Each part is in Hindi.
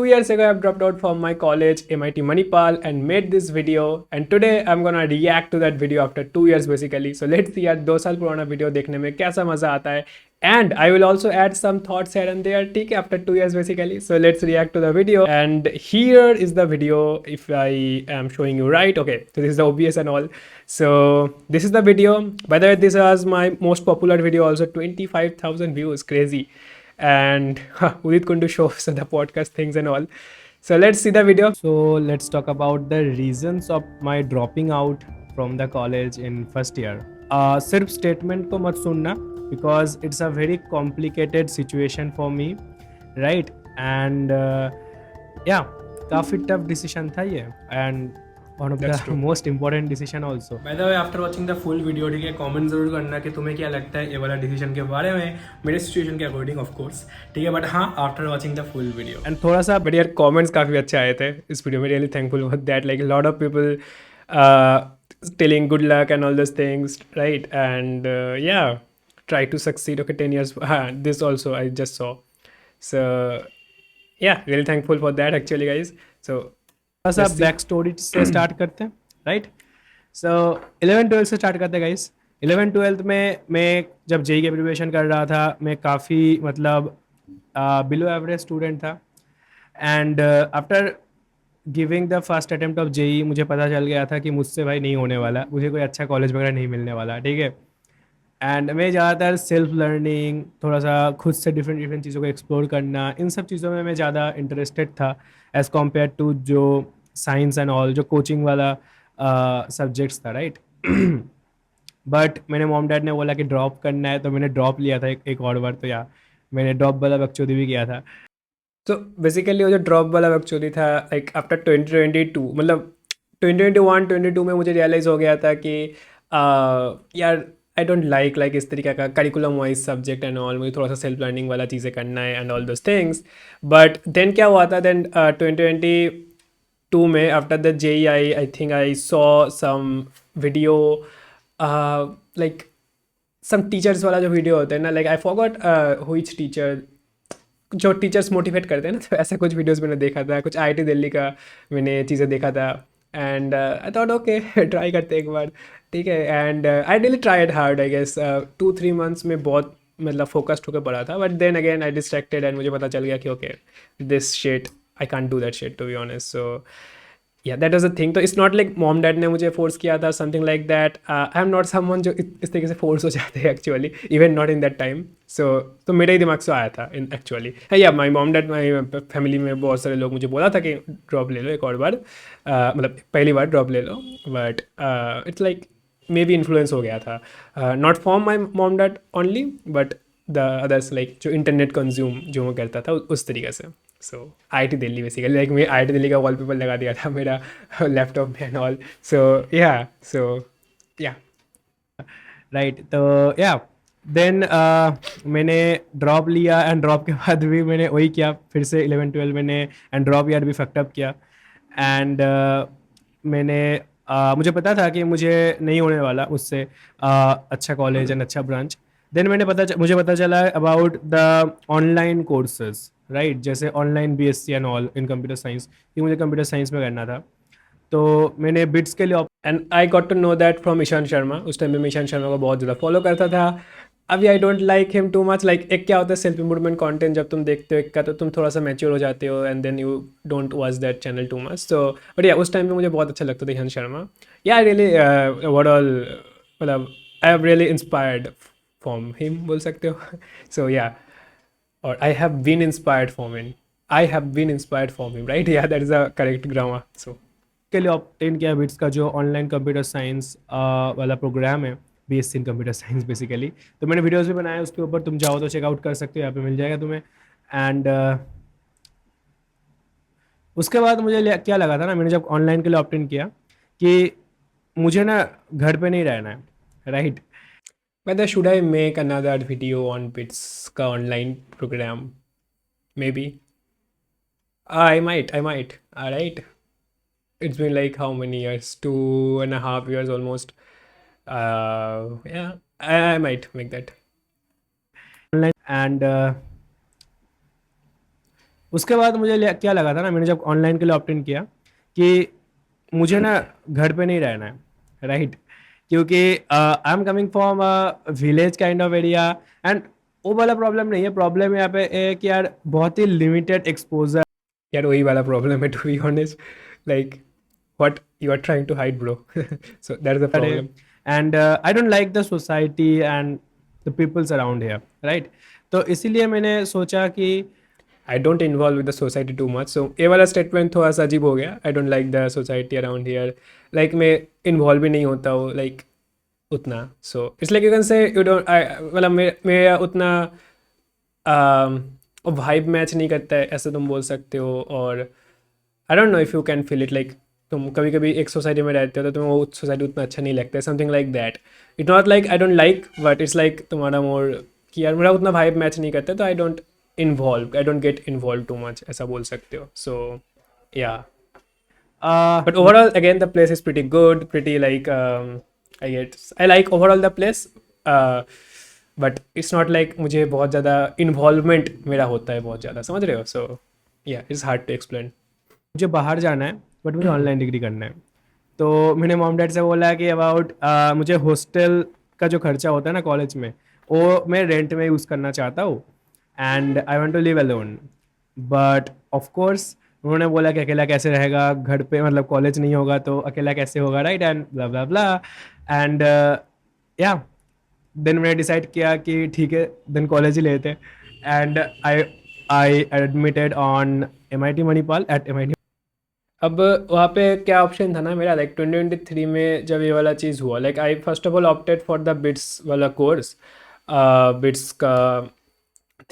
2 years ago, I've dropped out from my college, MIT Manipal, and made this video. And today, I'm gonna react to that video after 2 years, basically. So let's see यार 2 साल पुराना video देखने में कैसा मजा आता है. And I will also add some thoughts here and there, ठीक है, after 2 years basically. So let's react to the video. And here is the video, if I am showing you right. Okay, so this is the OBS and all. So this is the video. By the way, this was my most popular video, also 25,000 views, crazy. And Udit Kundu shows the podcast things and all. So let's see the video. So let's talk about the reasons of my dropping out from the college in first year. सिर्फ स्टेटमेंट को मत सुनना because it's a very complicated situation for me, right? And yeah, काफ़ी tough decision था ये, and one of the most important decision also. By the way, after watching the full video, ठीक है, comment जरूर करना कि तुम्हें क्या लगता है ये वाला decision के बारे में, मेरे situation के according of course, ठीक है, but हाँ, after watching the full video. And थोड़ा सा but यार comments काफ़ी अच्छे आए थे इस video में, really thankful for that. Like a lot of people telling good luck and all those things, right? And yeah, try to succeed. Okay, 10 years. This also I just saw. So yeah, really thankful for that actually, guys. So थोड़ा सा बैक स्टोरी से स्टार्ट करते हैं, राइट? सो 11-12 से स्टार्ट करते हैं गाइस. 11-12 में मैं जब जेई की प्रिपरेशन कर रहा था, मैं काफ़ी मतलब बिलो एवरेज स्टूडेंट था. And after giving the first attempt of JEE मुझे पता चल गया था कि मुझसे भाई नहीं होने वाला, मुझे कोई अच्छा कॉलेज वगैरह नहीं मिलने वाला, ठीक है. एंड मैं ज़्यादातर सेल्फ लर्निंग, थोड़ा सा खुद से डिफरेंट डिफरेंट चीज़ों को एक्सप्लोर करना, इन सब चीज़ों में मैं ज़्यादा इंटरेस्टेड था एज़ कम्पेयर टू जो साइंस एंड ऑल, जो कोचिंग वाला सब्जेक्ट्स था, राइट. बट मेरे मॉम डैड ने बोला कि ड्रॉप करना है, तो मैंने ड्रॉप लिया था एक और बार. तो या मैंने ड्रॉप वाला बकचोदी भी किया था. तो बेसिकली वो जो ड्रॉप वाला बकचोदी था, लाइक आफ्टर 2022, मतलब 2021-22 में मुझे रियलाइज़ हो गया था कि यार आई डोंट लाइक इस तरीके का curriculum wise subject and all. मुझे थोड़ा सा सेल्फ लर्निंग वाला चीज़ें करना है and all those things. But then क्या हुआ था, देन 2022 में after the JEE I think I saw some video, like some teachers वाला जो वीडियो होता है ना, like I forgot which teacher, जो टीचर्स मोटिवेट करते हैं ना, तो ऐसा कुछ वीडियोस मैंने देखा था, कुछ आईआईटी दिल्ली का मैंने चीज़ें देखा था. And I thought okay try करते एक बार, ठीक है. And I really tried hard, I guess 2-3 months में बहुत मतलब फोकस्ड होकर पढ़ा था. But then again I distracted and मुझे पता चल गया कि okay this shit I can't do that shit to be honest. So yeah that was a thing. तो it's not like mom dad ने मुझे फोर्स किया था something like that. I am not someone जो इस तरीके से फोर्स हो जाते हैं actually, even not in that time. So तो मेरे ही दिमाग से आया था इन एक्चुअली. या माई मॉम डैड, माई फैमिली में बहुत सारे लोग मुझे बोला था कि ड्रॉप ले लो एक और बार, मतलब पहली बार ड्रॉप ले लो. But it's like maybe influence हो गया था, not from my mom dad only but the others, like जो इंटरनेट कंज्यूम जो मैं करता था उस तरीके से. So IIT Delhi basically, like मैं आईआईटी दिल्ली का वॉलपेपर लगा दिया था मेरा लैपटॉप में एंड ऑल. सो या राइट. तो या देन मैंने ड्रॉप लिया एंड ड्रॉप के बाद भी मैंने वही किया, फिर से 11-12 मैंने एंड ड्रॉप ईयर भी फक्टअप किया. एंड मैंने मुझे पता था कि मुझे नहीं होने वाला उससे अच्छा कॉलेज एंड अच्छा ब्रांच. देन मुझे पता चला about the online courses, right, जैसे online BSc and all in computer science, कि मुझे कंप्यूटर साइंस में करना था. तो मैंने बिट्स के लिए and I got to know that from Ishan Sharma. उस टाइम में मैं ईशान शर्मा को बहुत ज़्यादा फॉलो करता था. अभी आई don't like him too much. Like एक क्या होता है सेल्फ इम्प्रूवमेंट कंटेंट जब तुम देखते हो एक का, तो तुम थोड़ा सा मैच्योर हो जाते हो and then you don't watch that channel too much. तो बट या उस टाइम पे मुझे बहुत अच्छा लगता था ईशान शर्मा. या आई रियली व्हाट ऑल, मतलब आई have really inspired from him बोल सकते हो. सो या, or I have been inspired from him. I have been inspired from him, right? Yeah, that is a correct grammar. So के लिए ऑप्टेन किया बिट्स का जो ऑनलाइन कंप्यूटर साइंस वाला प्रोग्राम है, BSc in computer science basically. तो मैंने वीडियोस भी बनाए उसके ऊपर, तुम जाओ तो चेकआउट कर सकते हो, यहाँ पे मिल जाएगा तुम्हें. एंड उसके बाद मुझे क्या लगा था ना, मैंने जब ऑनलाइन के लिए ऑप्टेन किया कि मुझे ना घर पे नहीं रहना है, right. Whether should I make another video on BITS का online program? Maybe. I might. Alright. It's been like how many years? 2.5 years almost. Yeah, I might make that. Online and उसके बाद मुझे क्या लगा था ना, मैंने जब ऑनलाइन के लिए ऑप्ट इन किया कि मुझे ना घर पे नहीं रहना है, राइट? क्योंकि I am coming from a village kind of area, and वो वाला प्रॉब्लम नहीं है। प्रॉब्लम यहाँ पे है कि यार बहुत ही लिमिटेड एक्सपोजर, यार वही वाला प्रॉब्लम है to be honest, like what you are trying to hide bro, so that is the problem. And I don't like the society and the peoples around here, right? तो इसीलिए मैंने सोचा कि I don't involve with the society too much, so ये वाला स्टेटमेंट थोड़ा सा अजीब हो गया। I don't like the society around here, like मैं इन्वॉल्व भी नहीं होता हूँ लाइक उतना, सो इसलिए यू कैन से यू डोंट, मतलब मेरा उतना वाइब मैच नहीं करता है, ऐसे तुम बोल सकते हो। और आई don't know if you can feel it, like तुम कभी कभी एक सोसाइटी में रहते हो तो तुम्हें वो सोसाइटी उतना अच्छा नहीं लगता है, something like that. It not like I don't like, but it's like तुम्हारा मोर कि यार मेरा उतना वाइब मैच नहीं करता है, तो I don't get involve too much, ऐसा बोल सकते हो। सो या, but overall again the place is pretty good, pretty like I like overall the place, uh, but it's not like मुझे बहुत ज़्यादा इन्वॉल्वमेंट मेरा होता है बहुत ज़्यादा, समझ रहे हो? सो या, इट्स हार्ड टू एक्सप्लेन। मुझे बाहर जाना है बट मुझे ऑनलाइन डिग्री करना है, तो मैंने मॉम डैड से बोला कि अबाउट मुझे हॉस्टल का जो खर्चा होता है ना कॉलेज में, वो मैं रेंट में यूज़ करना चाहता हूँ, and I want to live alone. But of course उन्होंने बोला कि अकेला कैसे रहेगा घर पे, मतलब कॉलेज नहीं होगा तो अकेला कैसे होगा, right? And blah blah blah, and yeah then मैंने डिसाइड किया कि ठीक है, देन कॉलेज ही लेते। And I admitted on MIT Manipal at MIT। अब वहाँ पे क्या ऑप्शन था ना मेरा, लाइक 2023 में जब ये वाला चीज़ हुआ, like I first of all opted for the bits वाला कोर्स, बिट्स का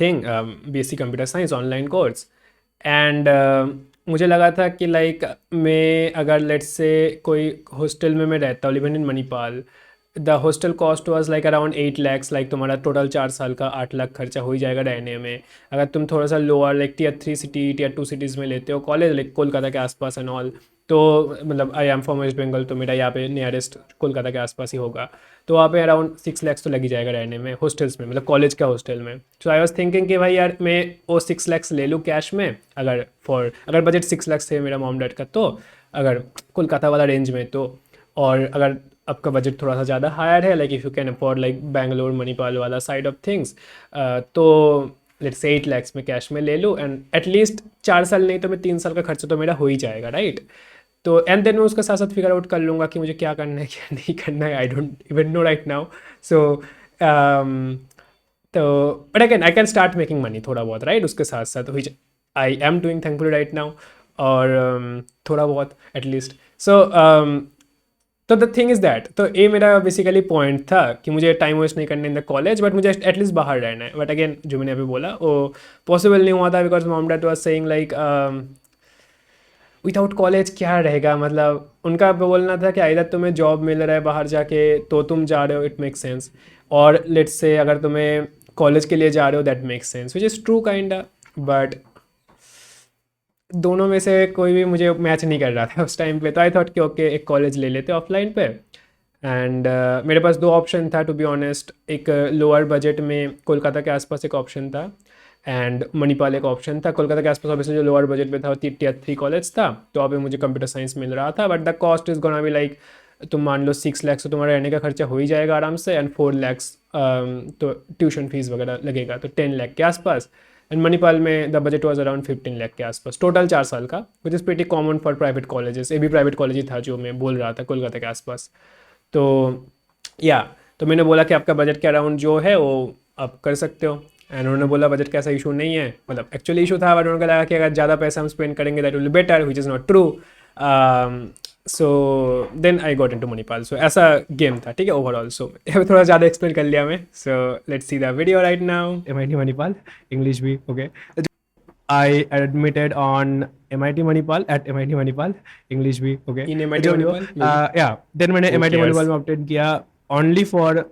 thing, BSc computer science online course. And मुझे लगा था कि लाइक मैं अगर लेट्स से कोई हॉस्टल में मैं रहता हूँ living in Manipal, the hostel cost was like around 8 lakhs, like तुम्हारा टोटल 4 साल का 8 लाख खर्चा हो ही जाएगा रहने में। अगर तुम थोड़ा सा lower like Tier 3 city Tier 2 cities में लेते हो कॉलेज, लाइक कोलकाता के आसपास एंड ऑल, तो मतलब I am from West Bengal, तो मेरा यहाँ पे नियरेस्ट कोलकाता के आसपास ही होगा, तो वहाँ पे अराउंड 6 lakhs तो लग ही जाएगा रहने में हॉस्टल्स में, मतलब कॉलेज का हॉस्टल में। सो आई वॉज थिंकिंग कि भाई यार मैं वो 6 lakhs ले लूँ कैश में, अगर बजट 6 lakhs है मेरा मॉम डैड का, तो अगर कोलकाता वाला रेंज में तो, और अगर आपका बजट थोड़ा सा ज़्यादा हायर है, like if you can afford like Bangalore Manipal वाला साइड ऑफ थिंग्स, तो लेट्स से 8 lakhs में कैश में ले लूँ, एंड एटलीस्ट 4 साल नहीं तो मैं 3 साल का खर्चा तो मेरा हो ही जाएगा, राइट? तो एंड देन मैं उसका साथ साथ फिगर आउट कर लूँगा कि मुझे क्या करना है क्या नहीं करना है, I don't even know right now. So तो but again I can start making money थोड़ा बहुत, राइट? उसके साथ साथ which I am doing thankfully right now, और थोड़ा बहुत एटलीस्ट। सो तो द थिंग इज़ दैट, तो ये मेरा बेसिकली पॉइंट था कि मुझे टाइम वेस्ट नहीं करना इन द कॉलेज, बट मुझे एटलीस्ट बाहर रहना है। बट अगेन जो मैंने अभी बोला वो पॉसिबल नहीं हुआ था, because mom dad was saying like without college क्या रहेगा, मतलब उनका बोलना था कि आइदर तुम्हें जॉब मिल रहा है बाहर जाके तो तुम जा रहे हो, इट मेक्स सेंस, और लेट्स से अगर तुम्हें कॉलेज के लिए जा रहे हो that makes sense, which is true kind, but दोनों में से कोई भी मुझे मैच नहीं कर रहा था उस टाइम पे। तो आई थॉट कि ओके एक कॉलेज ले लेते ऑफलाइन पे, एंड मेरे पास दो ऑप्शन था टू बी ऑनेस्ट। एक लोअर बजट में कोलकाता के आसपास एक ऑप्शन था, एंड मणिपाल एक ऑप्शन था। कोलकाता के आसपास ऑब्वियसली जो लोअर बजट में था वो Tier 3 कॉलेज था, तो अभी मुझे कंप्यूटर साइंस मिल रहा था, but the cost is gonna be like, तुम मान लो 6 lakhs तो तुम्हारा रहने का खर्चा हो ही जाएगा आराम से, एंड 4 lakhs तो ट्यूशन फीस वगैरह लगेगा, तो 10 lakh के आसपास। एंड मणिपाल में the budget was around 15 lakhs के आसपास टोटल 4 साल का, which is pretty common for private colleges. ये भी प्राइवेट कॉलेज ही था जो मैं बोल रहा था कोलकाता के आसपास। तो या, तो मैंने बोला कि आपका बजट के अराउंड जो है वो आप कर सकते हो, एंड उन्होंने बोला बजट का ऐसा इशू नहीं है, मतलब एक्चुअली इशू था, बट उन्होंने लगा कि अगर ज़्यादा पैसा हम स्पेंड करेंगे that will be better, which is not true. So then I got into Manipal. So ऐसा गेम था, ठीक है, ओवरऑल। सो थोड़ा ज़्यादा एक्सप्लेन कर लिया मैं, सो let's see the video right now. MIT Manipal, English भी okay. I admitted on MIT Manipal at MIT Manipal, English भी okay। In MIT Manipal, yeah, then मैंने MIT Manipal में ऑप्टेड किया only for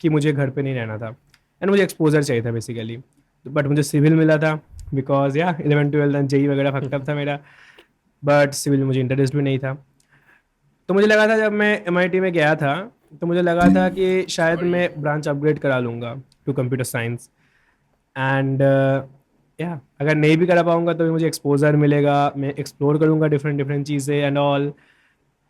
कि मुझे घर पे नहीं रहना था, एंड मुझे एक्सपोजर चाहिए था बेसिकली, बट मुझे सिविल मिला था बिकॉज या 11-12 एंड JEE वगैरह फकअप था मेरा, बट सिविल में मुझे इंटरेस्ट भी नहीं था। तो मुझे लगा था जब मैं MIT में गया था तो मुझे लगा था कि शायद मैं ब्रांच अपग्रेड करा लूँगा टू कंप्यूटर साइंस, एंड या अगर नहीं भी करा पाऊंगा तो भी मुझे एक्सपोजर मिलेगा, मैं एक्सप्लोर करूंगा डिफरेंट डिफरेंट चीज़ें एंड ऑल,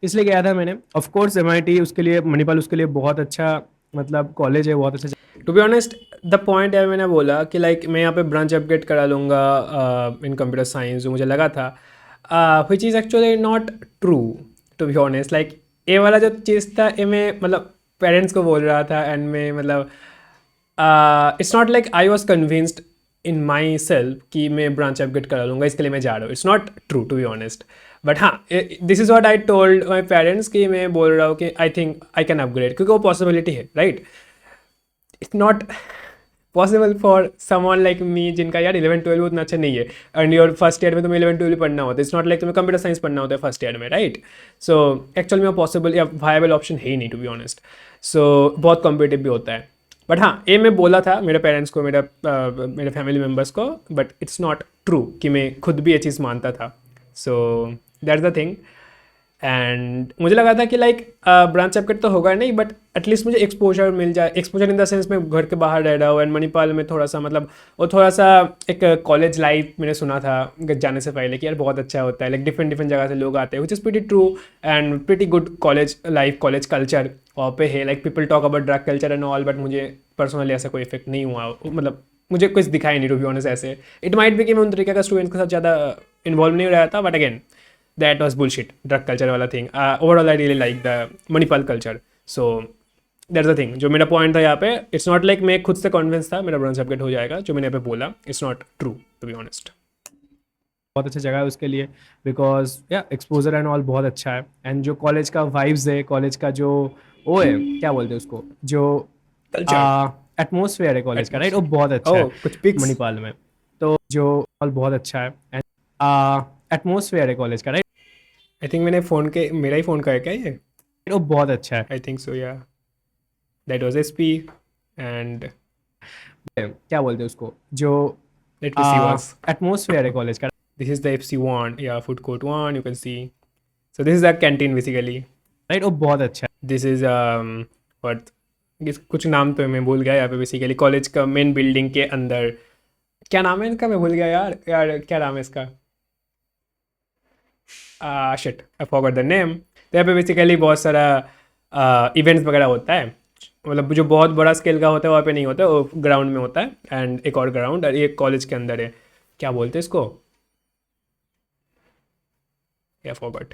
इसलिए गया था मैंने। ऑफ कोर्स एमआईटी उसके लिए, मणिपाल उसके लिए बहुत अच्छा मतलब कॉलेज है, बहुत अच्छा। To be honest, the point है मैंने बोला कि लाइक मैं यहाँ पे ब्रांच अपग्रेड करा लूँगा इन कंप्यूटर साइंस, जो मुझे लगा था, which is actually not true. To be honest, like ये वाला जो चीज़ था ये मैं मतलब पेरेंट्स को बोल रहा था एंड मैं मतलब it's not like I was convinced in my self कि मैं ब्रांच अपग्रेड करा लूँगा इसके लिए मैं जा रहा हूँ। It's not true to be honest, but हाँ, this is what I told my parents कि मैं बोल रहा हूँ कि I think I can upgrade, क्योंकि वो पॉसिबिलिटी है, right. It's not possible for someone like me जिनका यार 11-12 उतना अच्छा नहीं है, एंड योर फर्स्ट ईयर में तुम्हें 11-12 पढ़ना होता है। इट्स नॉट लाइक तुम्हें कंप्यूटर साइंस पढ़ना होता है फर्स्ट ईयर में, राइट। सो एक्चुअल में पॉसिबल या वायबल ऑप्शन है ही नहीं, टू बी ऑनेस्ट। सो बहुत कॉम्पिटिटिव भी होता है। बट हाँ, ये मैं बोला था मेरे पेरेंट्स को, मेरे फैमिली मेम्बर्स को, बट इट्स नॉट ट्रू कि मैं खुद भी ये चीज़ मानता था। So that's the thing. And मुझे लगा था कि लाइक ब्रांच अपग्रेड तो होगा नहीं, बट एटलीस्ट मुझे एक्सपोजर मिल जाए। एक्सपोजर इन द सेंस मैं घर के बाहर रह रहा हूँ, एंड मणिपाल में थोड़ा सा मतलब वो थोड़ा सा एक कॉलेज लाइफ मैंने सुना था जाने से पहले कि यार बहुत अच्छा होता है, लाइक डिफरेंट डिफरेंट जगह से लोग आते हैं, which is pretty true and pretty good college life, college culture वहाँ पे है। Like people talk about drug culture and all, but मुझे पर्सनली ऐसा कोई इफेक्ट नहीं हुआ, मतलब मुझे कुछ दिखाई नहीं, टू बी ऑनेस्ट। ऐसे इट माइट भी कि मैं उन तरीके का स्टूडेंट्स के साथ ज़्यादा इन्वॉल्व नहीं रहा था, but again that was bullshit, drug culture वाला thing. Overall I really like the Manipal culture. So that's the thing, जो मेरा पॉइंट था यहाँ पे। इट्स नॉट लाइक मैं खुद से कॉन्विंस था मेरा ब्रांच अपग्रेड हो जाएगा, जो मैंने यहाँ पे बोला it's not true, to be honest. बहुत अच्छा जगह है उसके लिए, बिकॉज या एक्सपोजर एंड ऑल बहुत अच्छा है, एंड जो कॉलेज का वाइब्स है, कॉलेज का जो वो है, क्या बोलते हैं उसको, जो एटमोसफेयर है कॉलेज का, राइट, वो बहुत अच्छा है कुछ पिक्स मणिपाल में। तो जो बहुत अच्छा है, एंड एटमोसफेयर है कॉलेज का, राइट, आई थिंक मैंने फ़ोन के मेरा ही फ़ोन का है क्या ये? वो बहुत अच्छा है। I think so yeah that was SP and क्या बोलते हैं उसको, जो let me she was atmosphere है कॉलेज का, this is the FC1, yeah, food court 1, you can see. So this is the canteen basically. Right, वो बहुत अच्छा है। This is what कुछ नाम तो मैं भूल गया यहाँ पे। बेसिकली कॉलेज का मेन बिल्डिंग के अंदर क्या नाम है इनका, मैं भूल गया यार, क्या नाम है इसका, shit I forgot the name. तो यहाँ पे बेसिकली बहुत सारा इवेंट्स वगैरह होता है, मतलब जो बहुत बड़ा स्केल का होता है वहाँ पे नहीं होता है, वो ग्राउंड में होता है, एंड एक और ग्राउंड, और ये कॉलेज के अंदर है, क्या बोलते हैं इसको, या फॉरगॉट।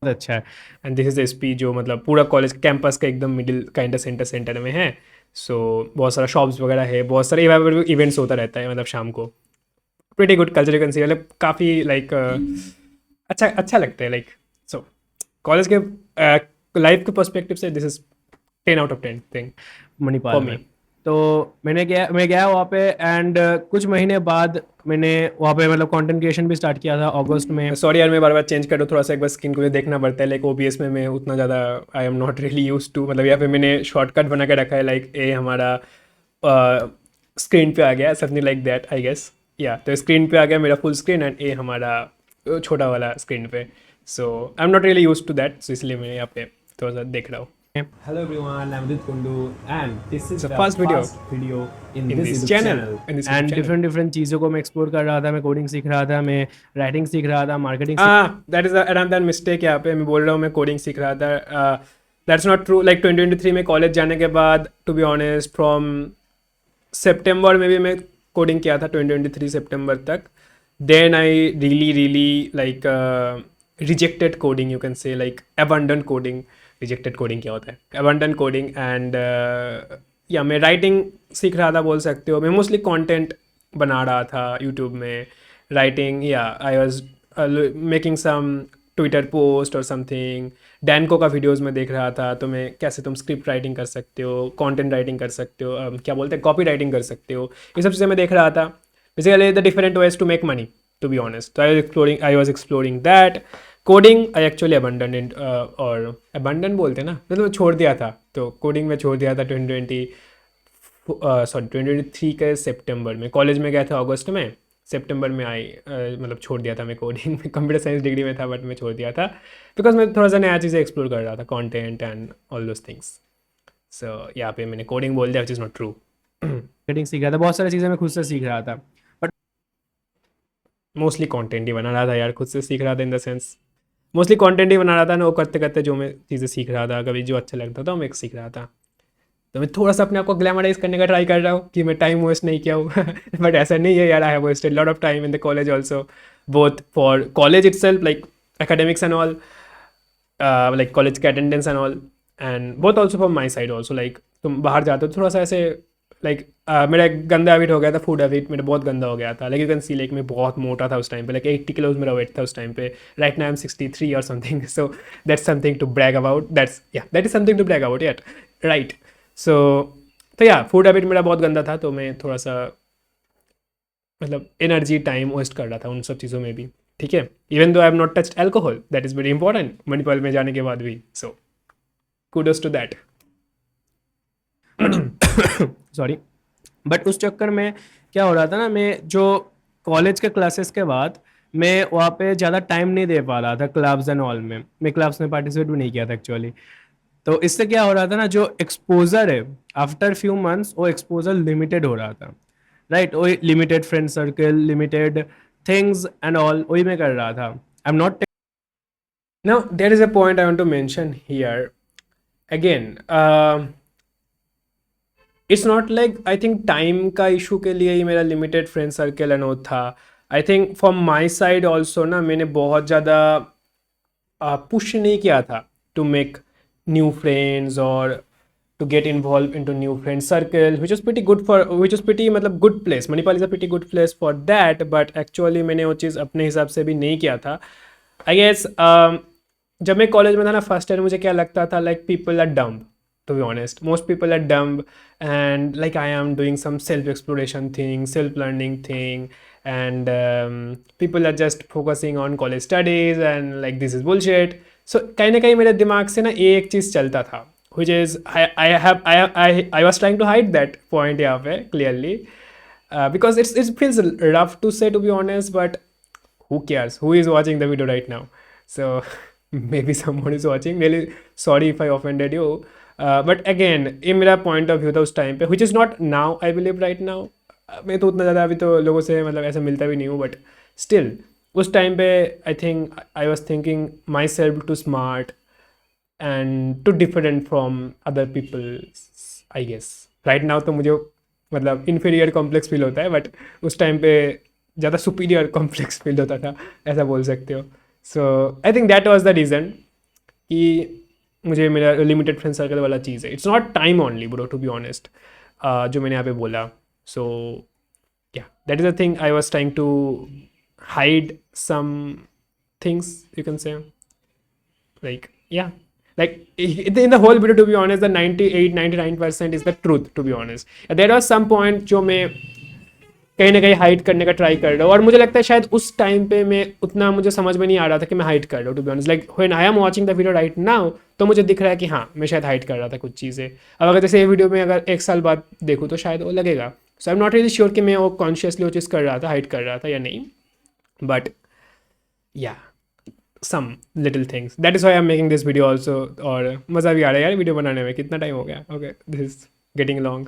बहुत अच्छा है। एंड दिस इज एसपी, जो मतलब पूरा कॉलेज कैंपस का एकदम मिडिल काइंड सेंटर में है। सो बहुत सारा शॉप्स वगैरह है, बहुत सारे इवेंट्स होता रहता है मतलब शाम को। Pretty good culture, you can see, मतलब काफ़ी लाइक अच्छा अच्छा लगता है लाइक। सो कॉलेज के लाइफ के पर्सपेक्टिव से this is 10 out of 10 thing Manipal for में। मी। तो मैं गया वहाँ पे, एंड कुछ महीने बाद मैंने वहाँ पे मतलब कंटेंट क्रिएशन भी स्टार्ट किया था अगस्त में। सॉरी यार, मैं बार बार चेंज कर रहा हूँ, थोड़ा सा एक बार स्क्रीन को मुझे देखना पड़ता है, लाइक ओबीएस में मैं उतना ज़्यादा I am not really use to, मतलब यहाँ पे मैंने शॉर्टकट बना के रखा है, लाइक ए हमारा स्क्रीन पे आ गया, something like that I guess. या तो स्क्रीन पे आ गया मेरा फुल स्क्रीन, एंड ए हमारा छोटा वाला स्क्रीन पे। So I am not really use to that, so इसलिए मैं यहाँ पे थोड़ा सा देख रहा हूँ। Hello everyone, I'm Udit Kundu, and this is So the first video video in in this this YouTube channel, channel. in this YouTube And channel. different चीज़ों को मैं एक्सप्लोर कर रहा था, मैं कोडिंग सीख रहा था, मैं राइटिंग सीख रहा था, marketing that is another mistake यहाँ पे, मैं बोल रहा हूँ मैं कोडिंग सीख रहा था, दैट्स नॉट ट्रू। लाइक 2023 में कॉलेज जाने के बाद, टू बी ऑनेस्ट, फ्रॉम सितंबर में भी मैं कोडिंग किया था 2023 सितंबर तक। Then I really like rejected coding, you can say, like abandon coding. Rejected coding क्या होता है, अबंडन कोडिंग। एंड या मैं राइटिंग सीख रहा था बोल सकते हो, मैं मोस्टली कंटेंट बना रहा था यूट्यूब में, राइटिंग, या I was making some Twitter post और समथिंग। डैनको का वीडियोस में देख रहा था, तो मैं कैसे तुम स्क्रिप्ट राइटिंग कर सकते हो, कंटेंट राइटिंग कर सकते हो, क्या बोलते हैं, कॉपी राइटिंग कर सकते हो, ये सब चीज़ें मैं देख रहा था। Basically the different ways to make money, to be honest. तो I was exploring that. Coding I actually abandon in, और अबंडन बोलते हैं ना, मतलब छोड़ दिया था। तो कोडिंग में छोड़ दिया था 2023 के सितंबर में। कॉलेज में गया था अगस्त में, सितंबर में मतलब छोड़ दिया था मैं कोडिंग में। कंप्यूटर साइंस डिग्री में था, बट मैं छोड़ दिया था बिकॉज मैं थोड़ा सा नया चीज़ें एक्सप्लोर कर रहा था, content and all those things. So यहाँ पे मैंने कोडिंग बोल दिया, which is not true. Marketing सीख रहा था, बहुत सारी चीज़ें मैं खुद से सीख रहा था। मोस्टली कंटेंट ही बना रहा था यार, खुद से सीख रहा था in the sense, mostly content ही बना रहा था ना, वो करते करते जो मैं चीज़ें सीख रहा था, कभी जो अच्छा लगता था वो मैं सीख रहा था। तो मैं थोड़ा सा अपने आप को ग्लैमराइज करने का ट्राई कर रहा हूँ कि मैं टाइम वेस्ट नहीं किया हूँ बट ऐसा नहीं है यार, I have wasted lot of time in the college also, both for college itself like academics and all, like college के attendance and all, and both also from my side also, like तुम बाहर जाते हो तो थोड़ा सा ऐसे लाइक मेरा एक गंदा हैबिट हो गया था, फूड हैबिट मेरा बहुत गंदा हो गया था, like you can see like मैं बहुत मोटा था उस टाइम पे, लाइक 80 किलोज मेरा वेट था उस टाइम पे, राइट नाउ आई एम 63 और something, so that's something to brag about, that is something to brag about yet, right. So तो या फूड हैबिट मेरा बहुत गंदा था, तो मैं थोड़ा सा मतलब एनर्जी टाइम वेस्ट कर रहा था उन सब चीज़ों में भी, ठीक है। Even though I have not touched alcohol, that is very important Manipal में जाने के बाद भी, so kudos to that. Sorry, but उस चक्कर में क्या हो रहा था ना, मैं जो कॉलेज के क्लासेस के बाद मैं वहाँ पे ज़्यादा टाइम नहीं दे पा रहा था क्लब्स एंड ऑल में, मैं क्लब्स में पार्टिसिपेट भी नहीं किया था एक्चुअली। तो इससे क्या हो रहा था ना, जो एक्सपोजर है आफ्टर फ्यू मंथ्स वो एक्सपोजर लिमिटेड हो रहा था, राइट। वही limited friend circle, limited things and all, वही मैं कर रहा था। आई am not Now there is a point I want to mention here again. It's not like I think time का इशू के लिए ही मेरा लिमिटेड फ्रेंड सर्कल एंड वो था। I think from my side also ना, मैंने बहुत ज़्यादा पुश नहीं किया था टू मेक न्यू फ्रेंड्स और to get involved into new friend circle, which was pretty good for, which was pretty मतलब good place, Manipal is a pretty good place for that, but actually मैंने वो चीज़ अपने हिसाब से भी नहीं किया था। I guess जब मैं कॉलेज में था ना फर्स्ट ईयर, मुझे क्या लगता था like people are dumb, to be honest most people are dumb, and like I am doing some self exploration thing, self learning thing, and people are just focusing on college studies and like this is bullshit. So कहीं ना कहीं मेरे दिमाग से ना एक चीज़ चलता था, which is I was trying to hide that point यहाँ पे clearly, because it feels rough to say, to be honest, but who cares, who is watching the video right now? So maybe someone is watching, really sorry if I offended you, but again ये मेरा point of view था उस time पे, which is not now I believe right now। मैं तो उतना ज़्यादा अभी तो लोगों से मतलब ऐसे मिलता भी नहीं हूँ, but still उस टाइम पे I think I was thinking myself too smart and too different from other people, I guess। right now तो मुझे मतलब inferior complex feel होता है, but उस टाइम पे ज़्यादा superior complex feel होता था, ऐसा बोल सकते हो। so I think that was the reason कि मुझे मेरा लिमिटेड फ्रेंड सर्कल वाला चीज़ है, it's not time only bro, to be honest, जो मैंने यहाँ पे बोला। So yeah that is a thing I was trying to hide some things, you can say, like yeah, like in the whole video, to be honest, the 98-99% is the truth, to be honest। there was some point जो मैं कहीं ना कहीं हाइड करने का ट्राई कर रहा हूँ, और मुझे लगता है शायद उस टाइम पे मैं उतना मुझे समझ में नहीं आ रहा था कि मैं हाइड कर रहा हूँ, to be honest. Like when I am watching the video right now, तो मुझे दिख रहा है कि हाँ मैं शायद हाइड कर रहा था कुछ चीज़ें। अब अगर जैसे ये वीडियो में अगर 1 साल बाद देखूँ तो शायद वो लगेगा। So I am not really sure कि मैं वो कॉन्शियसली वो चीज़ कर रहा था, हाइड कर रहा था या नहीं, बट या some little things, that is why I'm making this video also। और मज़ा भी आ रहा है यार वीडियो बनाने में, कितना टाइम हो गया, okay this is getting long,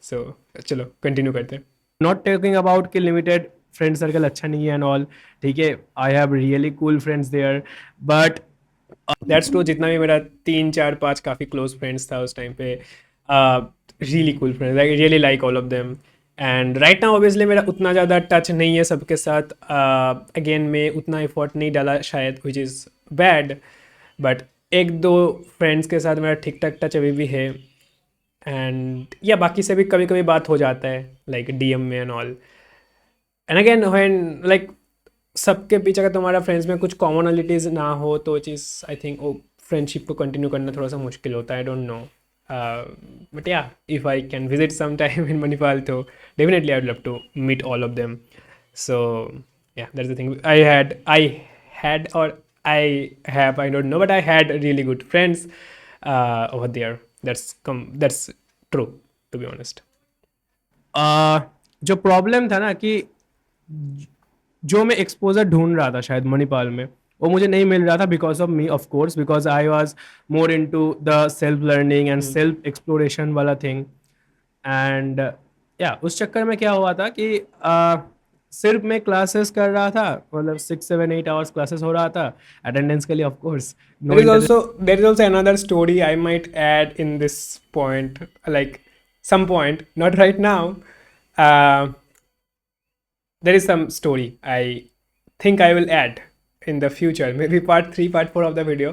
so चलो कंटिन्यू करते हैं। नॉट टॉकिंग अबाउट कि लिमिटेड फ्रेंड सर्कल अच्छा नहीं है एंड ऑल, ठीक है, I have really cool friends there, but that's true, जितना भी मेरा 3-4-5 काफ़ी क्लोज फ्रेंड्स था उस टाइम पे, really cool friends, I really like all of them, and right now obviously मेरा उतना ज़्यादा टच नहीं है सबके साथ। अगेन मैं उतना एफर्ट नहीं डाला शायद, which is bad, but 1-2 friends के साथ मेरा ठीक ठाक टच अभी भी है, एंड या बाकी से भी कभी कभी बात हो जाता है लाइक डीएम में and all. And again when like सबके पीछे अगर तुम्हारा फ्रेंड्स में कुछ कॉमनलिटीज़ ना हो तो चीज़ आई थिंक वो फ्रेंडशिप को कंटिन्यू करना थोड़ा सा मुश्किल होता है, I don't know, but yeah if I can visit some time in Manipal तो definitely I would love to meet all of them. So yeah that's the thing, I had और I have, I don't know, but I had really good friends over there, that's true, to be honest. जो प्रॉब्लम था ना कि जो मैं एक्सपोजर ढूंढ रहा था शायद मणिपाल में, वो मुझे नहीं मिल रहा था because of me, of course, because I was more into the self learning and self exploration वाला थिंग। एंड या उस चक्कर में क्या हुआ था कि सिर्फ मैं क्लासेस कर रहा था, मतलब 6 7 8 आवर्स क्लासेस हो रहा था अटेंडेंस के लिए, of course no There is interest. also there is also another story I might add in this point, like some point, not right now. Uh, there is some story I think I will add in the future, maybe part 3, part 4 of the video,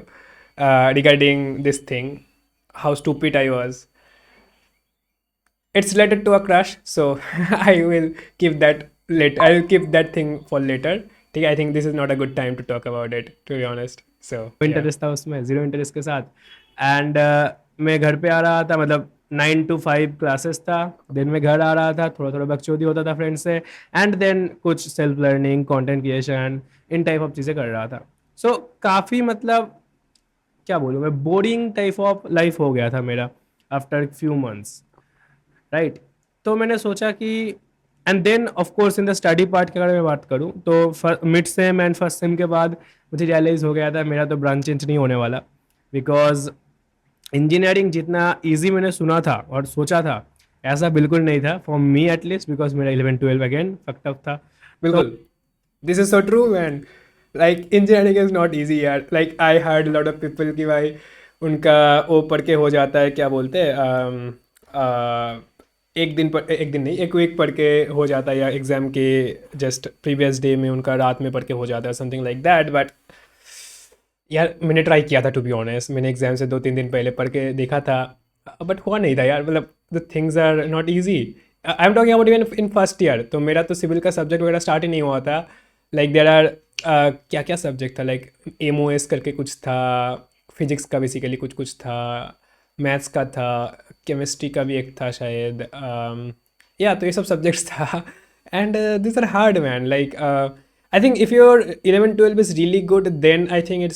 regarding this thing, how stupid I was. It's related to a crush, so I will keep that late. I will keep that thing for later. I think this is not a good time to talk about it, to be honest. So yeah. Interest था उसमें, ज़ीरो इंटरेस्ट के साथ। एंड मैं घर पे आ रहा था, मतलब 9 to 5 क्लासेस था, दिन में घर आ रहा था, थोड़ा थोड़ा बकचोदी होता था फ्रेंड्स से, एंड देन कुछ self learning, content creation, in type of चीज़ें कर रहा था। सो काफ़ी, मतलब क्या बोलूँ मैं, बोरिंग टाइप ऑफ लाइफ हो गया था मेरा आफ्टर फ्यू मंथ्स, राइट। तो मैंने सोचा कि, and then of course in the study part की अगर मैं बात करूँ तो mid sem and first sem के बाद मुझे रियलाइज़ हो गया था मेरा तो ब्रांच चेंज नहीं होने वाला, बिकॉज इंजीनियरिंग जितना इजी मैंने सुना था और सोचा था, ऐसा बिल्कुल नहीं था फॉर मी एटलीस्ट, बिकॉज मेरा 11 12 अगेन फक्ट अप था। तो Bilkul. This is so true, man. Like engineering is not easy यार. Like I heard a lot of people कि भाई उनका वो पढ़ के हो जाता है, क्या बोलते हैं, एक दिन नहीं, एक वीक पढ़ के हो जाता है, या एग्ज़ाम के जस्ट प्रीवियस डे में उनका रात में पढ़ के हो जाता है, समथिंग लाइक दैट। बट यार मैंने ट्राई किया था, टू बी ऑनेस्ट। मैंने एग्ज़ाम से 2 3 दिन पहले पढ़ के देखा था, बट हुआ नहीं था यार। मतलब the things are not easy. I am talking about even in first year, तो मेरा तो सिविल का सब्जेक्ट वगैरह स्टार्ट ही नहीं हुआ था। लाइक देर आर क्या क्या सब्जेक्ट था, लाइक MOS करके कुछ था, फिजिक्स का बेसिकली कुछ कुछ था, मैथ्स का था, केमिस्ट्री का भी एक था शायद, या तो ये सब सब्जेक्ट्स था। And this are hard man. Like I think if your 11 12 is really good, then I think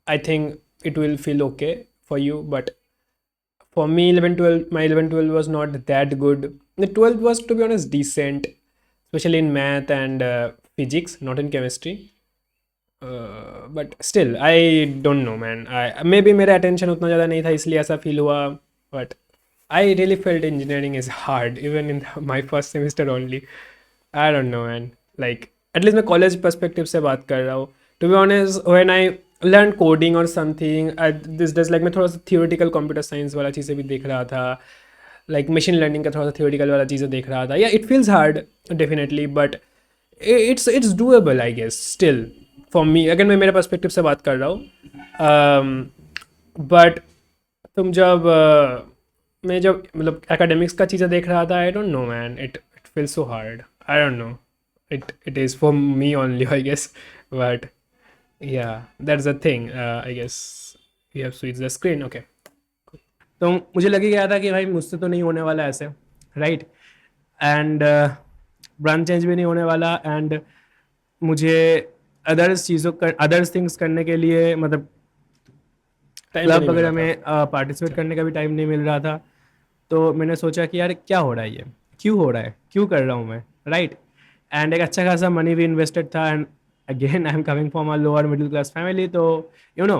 I think it will feel okay for you. But for me, 11 12, my 11 12 was not that good. The 12th was, to be honest, decent, especially in math and physics, not in chemistry. But still, I don't know, man. Maybe मेरा attention उतना ज़्यादा नहीं था, इसलिए ऐसा feel हुआ. But I really felt engineering is hard, even in my first semester only. I don't know, man. Like, at least मैं कॉलेज पर्सपेक्टिव से बात कर रहा हूँ। To be honest, when I learn coding और समथिंग, दिस डज लाइक मैं थोड़ा सा थियोरेटिकल कंप्यूटर साइंस वाला चीज़ें भी देख रहा था, लाइक मशीन लर्निंग का थोड़ा सा थियोरेटिकल वाला चीज़ें देख रहा था। Yeah it feels hard definitely, but it's doable I guess still for me, अगर मैं मेरे पर्सपेक्टिव से बात कर रहा हूँ। बट तुम जब मैं जब मतलब एकेडमिक्स का चीज़ें देख रहा था, आई don't know man, it feels so hard. I don't no, it is for me only, I guess. But yeah, that's the thing. I guess we have switched the screen. Okay. तो मुझे लग ही गया था कि भाई मुझसे तो नहीं होने वाला ऐसे, राइट। एंड ब्रांच चेंज भी नहीं होने वाला, एंड मुझे अदर्स थिंग्स करने के लिए, मतलब Time क्लब नहीं वगैरह मिला में पार्टिसिपेट करने का भी टाइम नहीं मिल रहा था। तो मैंने सोचा कि यार क्या हो रहा है, ये क्यों हो रहा है, क्यों कर रहा हूँ मैं, राइट। एंड एक अच्छा खासा मनी भी इन्वेस्टेड था, and again I am coming from a lower middle class family, तो यू नो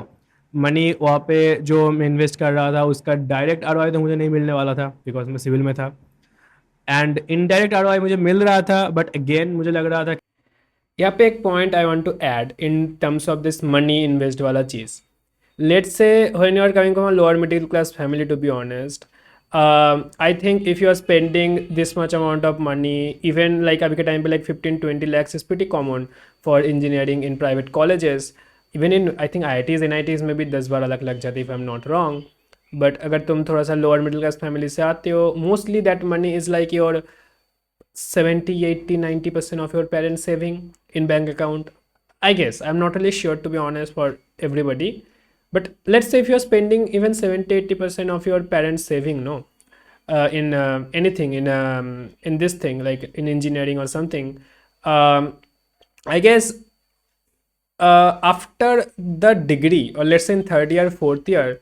मनी वहाँ पे जो मैं इन्वेस्ट कर रहा था उसका डायरेक्ट ROI तो मुझे नहीं मिलने वाला था, बिकॉज मैं सिविल में था। एंड इनडायरेक्ट ROI मुझे मिल रहा था, बट अगेन मुझे लग रहा था। यहाँ पे एक point I want to add in terms of this money invest वाला चीज़। Let's say when you are coming from a lower middle class family, to be honest, I think if you are spending this much amount of money, even like अभी के टाइम पे like 15 20 lakhs is pretty common for engineering in private colleges. Even in I think IITs NITs में भी 10 12 लाख लग जाते, if I am not wrong. But अगर तुम थोड़ा सा लोअर मिडिल क्लास फैमिली से आते हो, mostly that money is like your 70 80 90% of your parents saving in bank account, I guess. I'm not really sure, to be honest, for everybody. But let's say if you're spending even 70 80% of your parents saving, no, in anything, in this thing, like in engineering or something, I guess after the degree, or let's say in third year fourth year,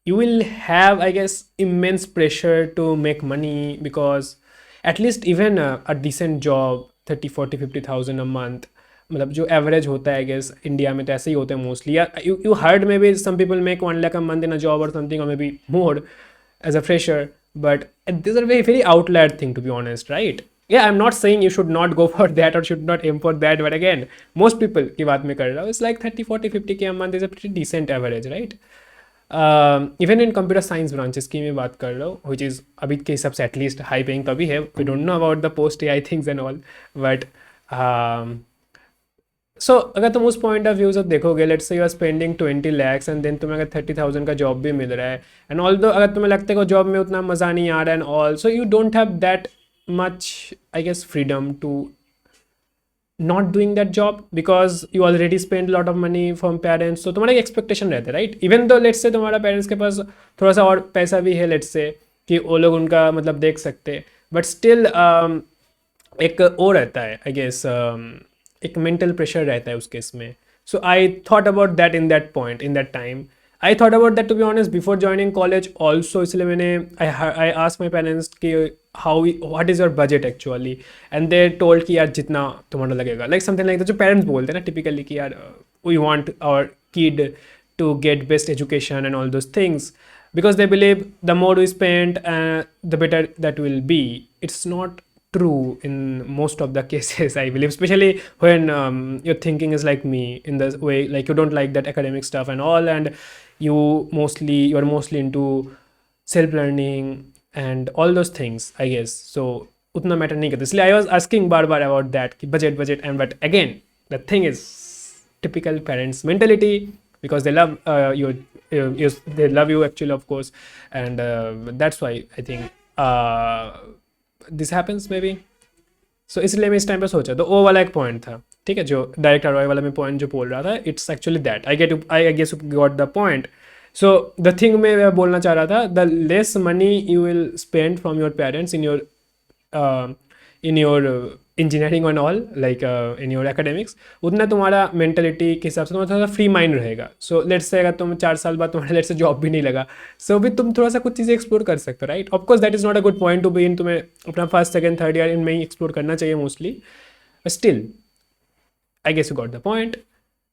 you will have, I guess, immense pressure to make money, because at least even a decent job, 30 40 50,000 a month, मतलब जो एवरेज होता है, आई गेस इंडिया में तो ऐसे ही होते हैं mostly. Yeah you heard maybe some people make 1 lakh a month in a job or something, or maybe more as a fresher, but these are very very outlier thing, to be honest, right? yeah, I'm not saying you should not go for that or should not aim for that, but again, most people की बात मैं कर रहा हूँ, it's like 30 40 50K a month is a pretty decent average, right? Even in computer science branches की मैं बात कर रहा हूँ, विच इज़ अभी के हिसाब से एटलीस्ट हाई पेइंग तभी है. We don't know about the post AI things and all, but so अगर तुम उस पॉइंट ऑफ व्यू से देखोगे, let's say you are spending 20 lakhs and then तुम्हें अगर 30,000 का जॉब भी मिल रहा है, एंड ऑल दो अगर तुम्हें लगता है कि जॉब में उतना मज़ा नहीं आ रहा है and all, so you don't have that much I guess freedom to not doing that job because you already spend a lot of money from parents. तो तुम्हारा एक एक्सपेक्टेशन रहता है, right? Even though let's say तुम्हारा पेरेंट्स के पास थोड़ा सा और पैसा भी है, लेट्स से कि वो लोग उनका मतलब देख सकते हैं, बट स्टिल एक वो रहता है आई गेस, एक मेंटल प्रेशर रहता है उस केस में. So I thought about that in that point, in that time I thought about that to be honest before joining college also. इसलिए मैंने आई आस्क माई पेरेंट्स कि how what is your budget actually, and they told कि यार जितना तुम्हारा लगेगा, लाइक समथिंग लाइक दैट. जो पेरेंट्स बोलते हैं ना टिपिकली कि यार we want our kid to get best education and all those things, because they believe the more we spend, the better that will be. It's not true in most of the cases, I believe, especially when your thinking is like me, in the way like you don't like that academic stuff and all, and you're mostly into self learning and all those things, I guess. So उतना मैटर नहीं करता, इसलिए I was asking bar bar about that कि budget and but again the thing is typical parents mentality, because they love they love you actually, of course, and that's why I think this happens maybe. So इसलिए मैं इस टाइम पे सोचा, तो वो वाला एक पॉइंट था, ठीक है, जो डायरेक्ट आरओआई वाला मैं पॉइंट जो बोल रहा था, it's actually that. I guess you got the point. So the thing मैं बोलना चाह रहा था, the less money you will spend from your parents in your engineering and all, like in your academics, उतना तुम्हारा मेंटलिटी के हिसाब से तुम्हारा थोड़ा सा फ्री माइंड रहेगा. सो लेट्स से अगर तुम 4 साल बाद तुम्हारे लेट्स से जॉब भी नहीं लगा, सो भी तुम थोड़ा सा कुछ चीज़ें एक्सप्लोर कर सकते हो, right? Of course that is not a good point to be in. तुम्हें अपना फर्स्ट सेकंड थर्ड ईयर इनमें ही एक्सप्लोर करना चाहिए mostly, but still I guess you got the point.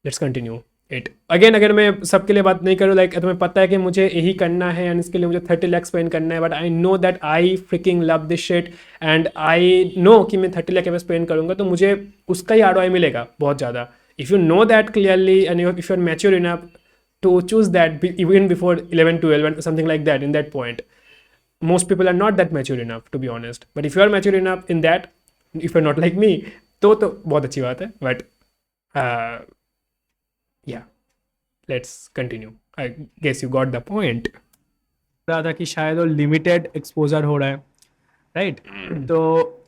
Let's continue it again. अगर मैं सबके लिए बात नहीं करूँ, लाइक तुम्हें पता है कि मुझे यही करना है एंड इसके लिए मुझे 30 लाख स्पेंड करना है, but I know that I fricking love this shit and I know कि मैं 30 लाख स्पेंड करूँगा तो मुझे उसका ही आरओआई मिलेगा बहुत ज़्यादा. If you know that clearly and if you are mature enough to choose that even before 11 12 and something like that, in that point. Most people are not that mature enough, to be honest, but if you are mature enough in that, if you're not like me, तो बहुत अच्छी बात है. But yeah, let's continue. I guess you got the point. रहा था कि शायद वो लिमिटेड एक्सपोजर हो रहा है, राइट? तो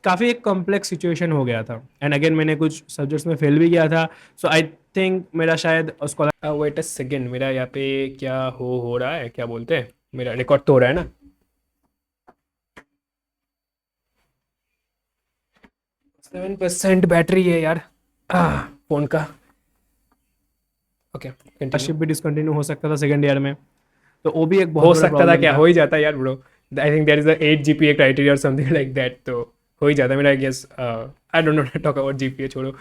काफ़ी एक कॉम्प्लेक्स सिचुएशन हो गया था, एंड अगेन मैंने कुछ सब्जेक्ट्स में फेल भी किया था. सो आई थिंक मेरा शायद उसको वेट अ सेकेंड, मेरा यहाँ पे क्या हो रहा है, क्या बोलते हैं, मेरा रिकॉर्ड तो हो रहा है ना? 7% बैटरी है यार फ़ोन का. ओके, शिप भी डिसकंटिन्यू हो सकता था सेकंड ईयर में, तो वो भी एक बहुत हो बड़ा सकता था, problem क्या हो ही जाता यार bro. I think there is a 8 GPA criteria और समथिंग लाइक दैट, तो हो ही जाता मेरा. I guess I don't know talk about GPA, छोड़ो.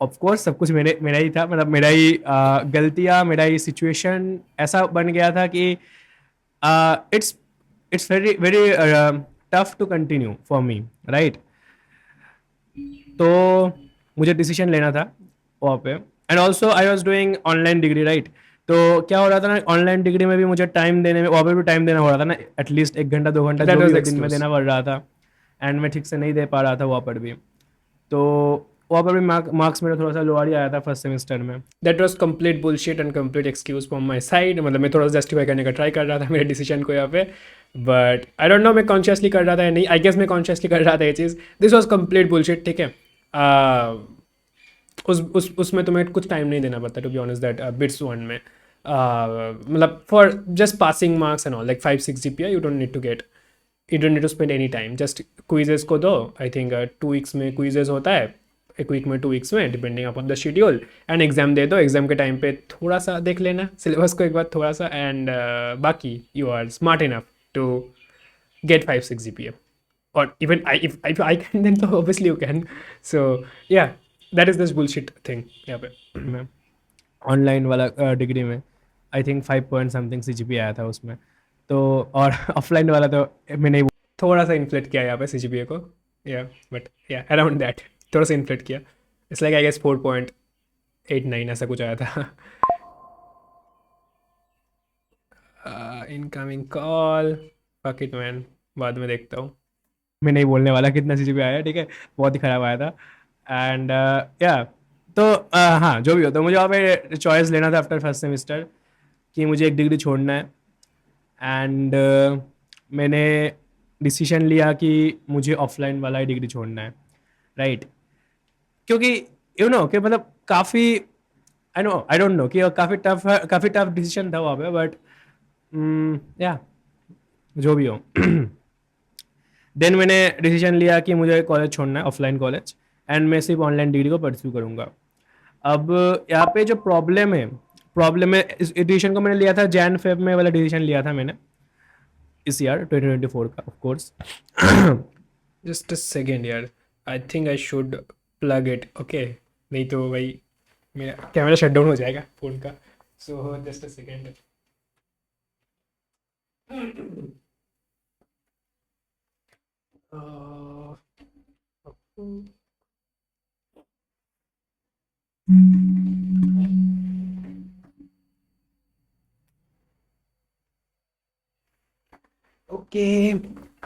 ऑफ कोर्स सब कुछ मेरा ही था, मतलब मेरा ही गलतियाँ, मेरा ही सिचुएशन ऐसा बन गया था कि it's very very tough to continue for me, right? तो मुझे डिसीजन लेना था वहाँ पे, and also I was doing online degree, right? तो क्या हो रहा था ना, ऑनलाइन डिग्री में भी मुझे टाइम देने में, वहाँ पे भी टाइम देना हो रहा था ना, एटलीस्ट 1 घंटा 2 घंटा जो भी दिन में देना पड़ रहा था, एंड मैं ठीक से नहीं दे पा रहा था वहाँ पर भी. तो वहाँ पर भी मार्क्स मेरा थोड़ा सा लोअर ही आया था फर्स्ट सेमेस्टर में. That was complete bullshit and complete excuse from my side. मतलब मैं थोड़ा सा जस्टिफाई करने का ट्राई कर रहा था मेरे डिसीजन को यहाँ पे, बट आई डोंट नो मैं कॉन्शियसली कर रहा था या नहीं. आई गेस मैं कॉन्शियसली कर रहा था ये चीज़. दिस वॉज कंप्लीट बुलशिट, ठीक है. उसमें तुम्हें कुछ टाइम नहीं देना पड़ता, to be honest, that BITS 1 में. मतलब for just passing marks and all, like 5-6 GPA you don't need to spend any time. Just quizzes को दो. आई थिंक 2 weeks में क्विजेस होता है, एक वीक में 2 weeks में, depending upon the schedule, and exam दे दो. एग्जाम के टाइम पे थोड़ा सा देख लेना सिलेबस को एक बार थोड़ा सा, एंड बाकी you are smart enough to get 5-6 GPA, or even if I can, then तो obviously you can. So yeah, that is this bullshit thing यहाँ पे. ऑनलाइन वाला डिग्री में I think 5 point something CGPA आया था उसमें, तो और ऑफलाइन वाला तो मैं नहीं थोड़ा सा इन्फ्लेट किया यहाँ पे CGPA को, या बट या अराउंड दैट, थोड़ा सा इन्फ्लेट किया। इट्स लाइक आई गेस 4.89 ऐसा कुछ आया था। Incoming call, fuck it man, बाद में देखता हूँ। मैं नहीं बोलने वाला कितना CGPA आया, ठीक है, बहुत ही ख़राब आया था। एंड या तो हाँ, जो भी हो, तो मुझे वहाँ पे चॉइस लेना था आफ्टर फर्स्ट सेमेस्टर कि मुझे एक डिग्री छोड़ना है। एंड मैंने डिसीजन लिया कि मुझे ऑफलाइन वाला ही डिग्री छोड़ना है, राइट। क्योंकि कि मतलब काफ़ी, आई डोंट नो कि काफ़ी टफ डिसीजन था वहाँ पे, बट या जो भी हो। देन मैंने डिसीजन लिया कि मुझे कॉलेज छोड़ना है, ऑफलाइन कॉलेज, एंड मैं सिर्फ ऑनलाइन डिग्री को परस्यू करूँगा। अब यहाँ पे जो प्रॉब्लम है, इस डिसीजन को मैंने लिया था Jan-Feb में वाला डिसीजन लिया था मैंने, इस ईयर 2024 का, of course. Just a second यार, I think I should plug it, okay, नहीं तो भाई मेरा कैमरा शट डाउन हो जाएगा फ़ोन का। So just a second. Okay,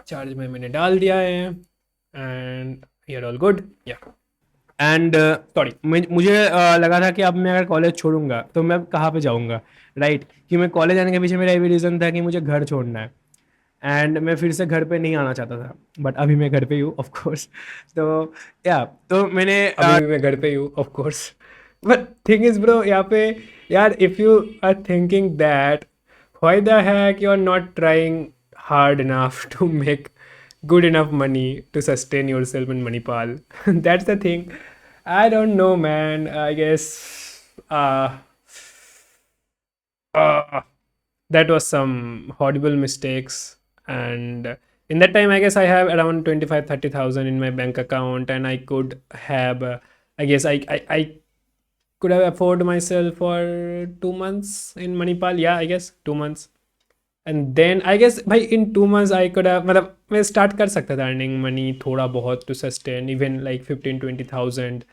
charge में मैंने डाल दिया है, and we are all good, yeah. And sorry, मुझे लगा था कि अब मैं अगर कॉलेज छोड़ूंगा तो मैं कहाँ पे जाऊंगा, राइट। कि मैं कॉलेज आने के पीछे मेरा ये भी रीज़न था कि मुझे घर छोड़ना है, एंड मैं फिर से घर पे नहीं आना चाहता था, बट अभी मैं घर पे ही हूँ, ऑफ कोर्स। तो या तो मैंने अभी भी मैं घर पे ही हूँ, of course. But thing is bro, यहाँ पे यार, if you are thinking that why the heck you are not trying hard enough to make good enough money to sustain yourself in Manipal? That's the thing. I don't know, man. I guess uh, that was some horrible mistakes. And in that time, I guess I have around 25-30,000 in my bank account, and I could have, I guess I could have afford myself for 2 months in Manipal. Yeah, I guess 2 months. And then I guess भाई in 2 months I could have, मतलब मैं start कर सकता था earning money थोड़ा बहुत to sustain even like 15-20,000.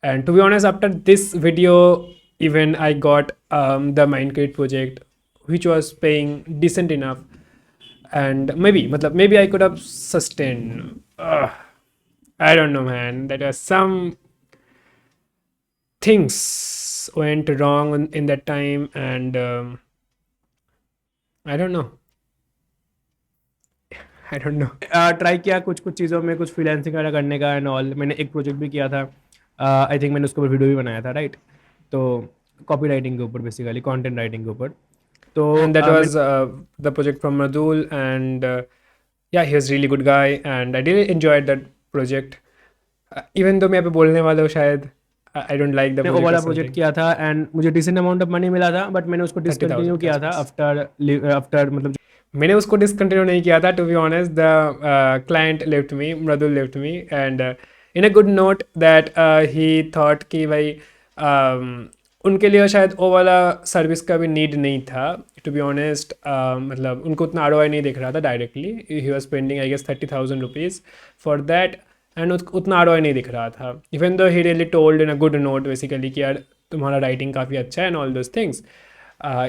And to be honest, after this video, even I got the Mindcrate project, which was paying decent enough, and maybe I could have sustained. I don't know, man. That was some things went wrong in that time, and I don't know. I don't no. Try किया कुछ चीज़ों में, कुछ फ्रीलांसिंग वगैरह करने का एंड ऑल। मैंने एक प्रोजेक्ट भी किया था, आई थिंक मैंने उसके ऊपर वीडियो भी बनाया था, राइट। तो कॉपी राइटिंग के ऊपर, बेसिकली कंटेंट राइटिंग के ऊपर। तो and that was the project from Mridul, and yeah he is really good guy, and I really enjoyed that project. Even though मैं यहाँ पे बोलने वाला हूँ शायद, आई डोंट लाइक द, वो वाला प्रोजेक्ट किया था एंड मुझे डिसेंट अमाउंट ऑफ मनी मिला था, बट मैंने उसको डिसकंटिन्यू किया था आफ्टर मतलब मैंने उसको डिसकंटिन्यू नहीं किया था, to be honest. The client left me, Mridul left me, and in a good note that he thought कि भाई उनके लिए शायद वो वाला सर्विस का भी नीड नहीं था, टू बी ऑनेस्ट। मतलब उनको उतना ROI नहीं दिख रहा था directly. He was spending I guess 30,000 rupees for that, and उतना ROI नहीं दिख रहा था। Even though he really told in a good note basically कि यार तुम्हारा राइटिंग काफ़ी अच्छा है and all those things,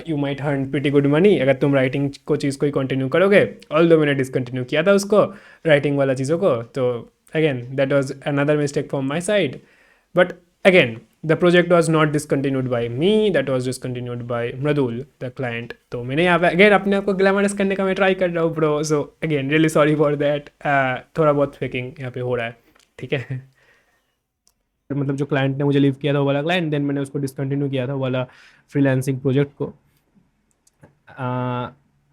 you might earn pretty good money अगर तुम राइटिंग को चीज़ को ही कंटिन्यू करोगे। ऑल दो मैंने डिसकंटिन्यू किया था उसको, राइटिंग वाला चीज़ों को। तो again that was another mistake from my side, but again the project was not discontinued by me, that was discontinued by Mridul the client. तो मैंने यहाँ पे अगेन अपने आप को ग्लैमरस करने का मैं ट्राई कर रहा हूँ bro, so again really sorry for that. थोड़ा बहुत फेकिंग यहाँ पे हो रहा है, ठीक है। मतलब जो क्लाइंट ने मुझे लीव किया था वो वाला क्लाइंट, देन मैंने उसको डिसकंटिन्यू किया था वो वाला फ्रीलांसिंग प्रोजेक्ट को,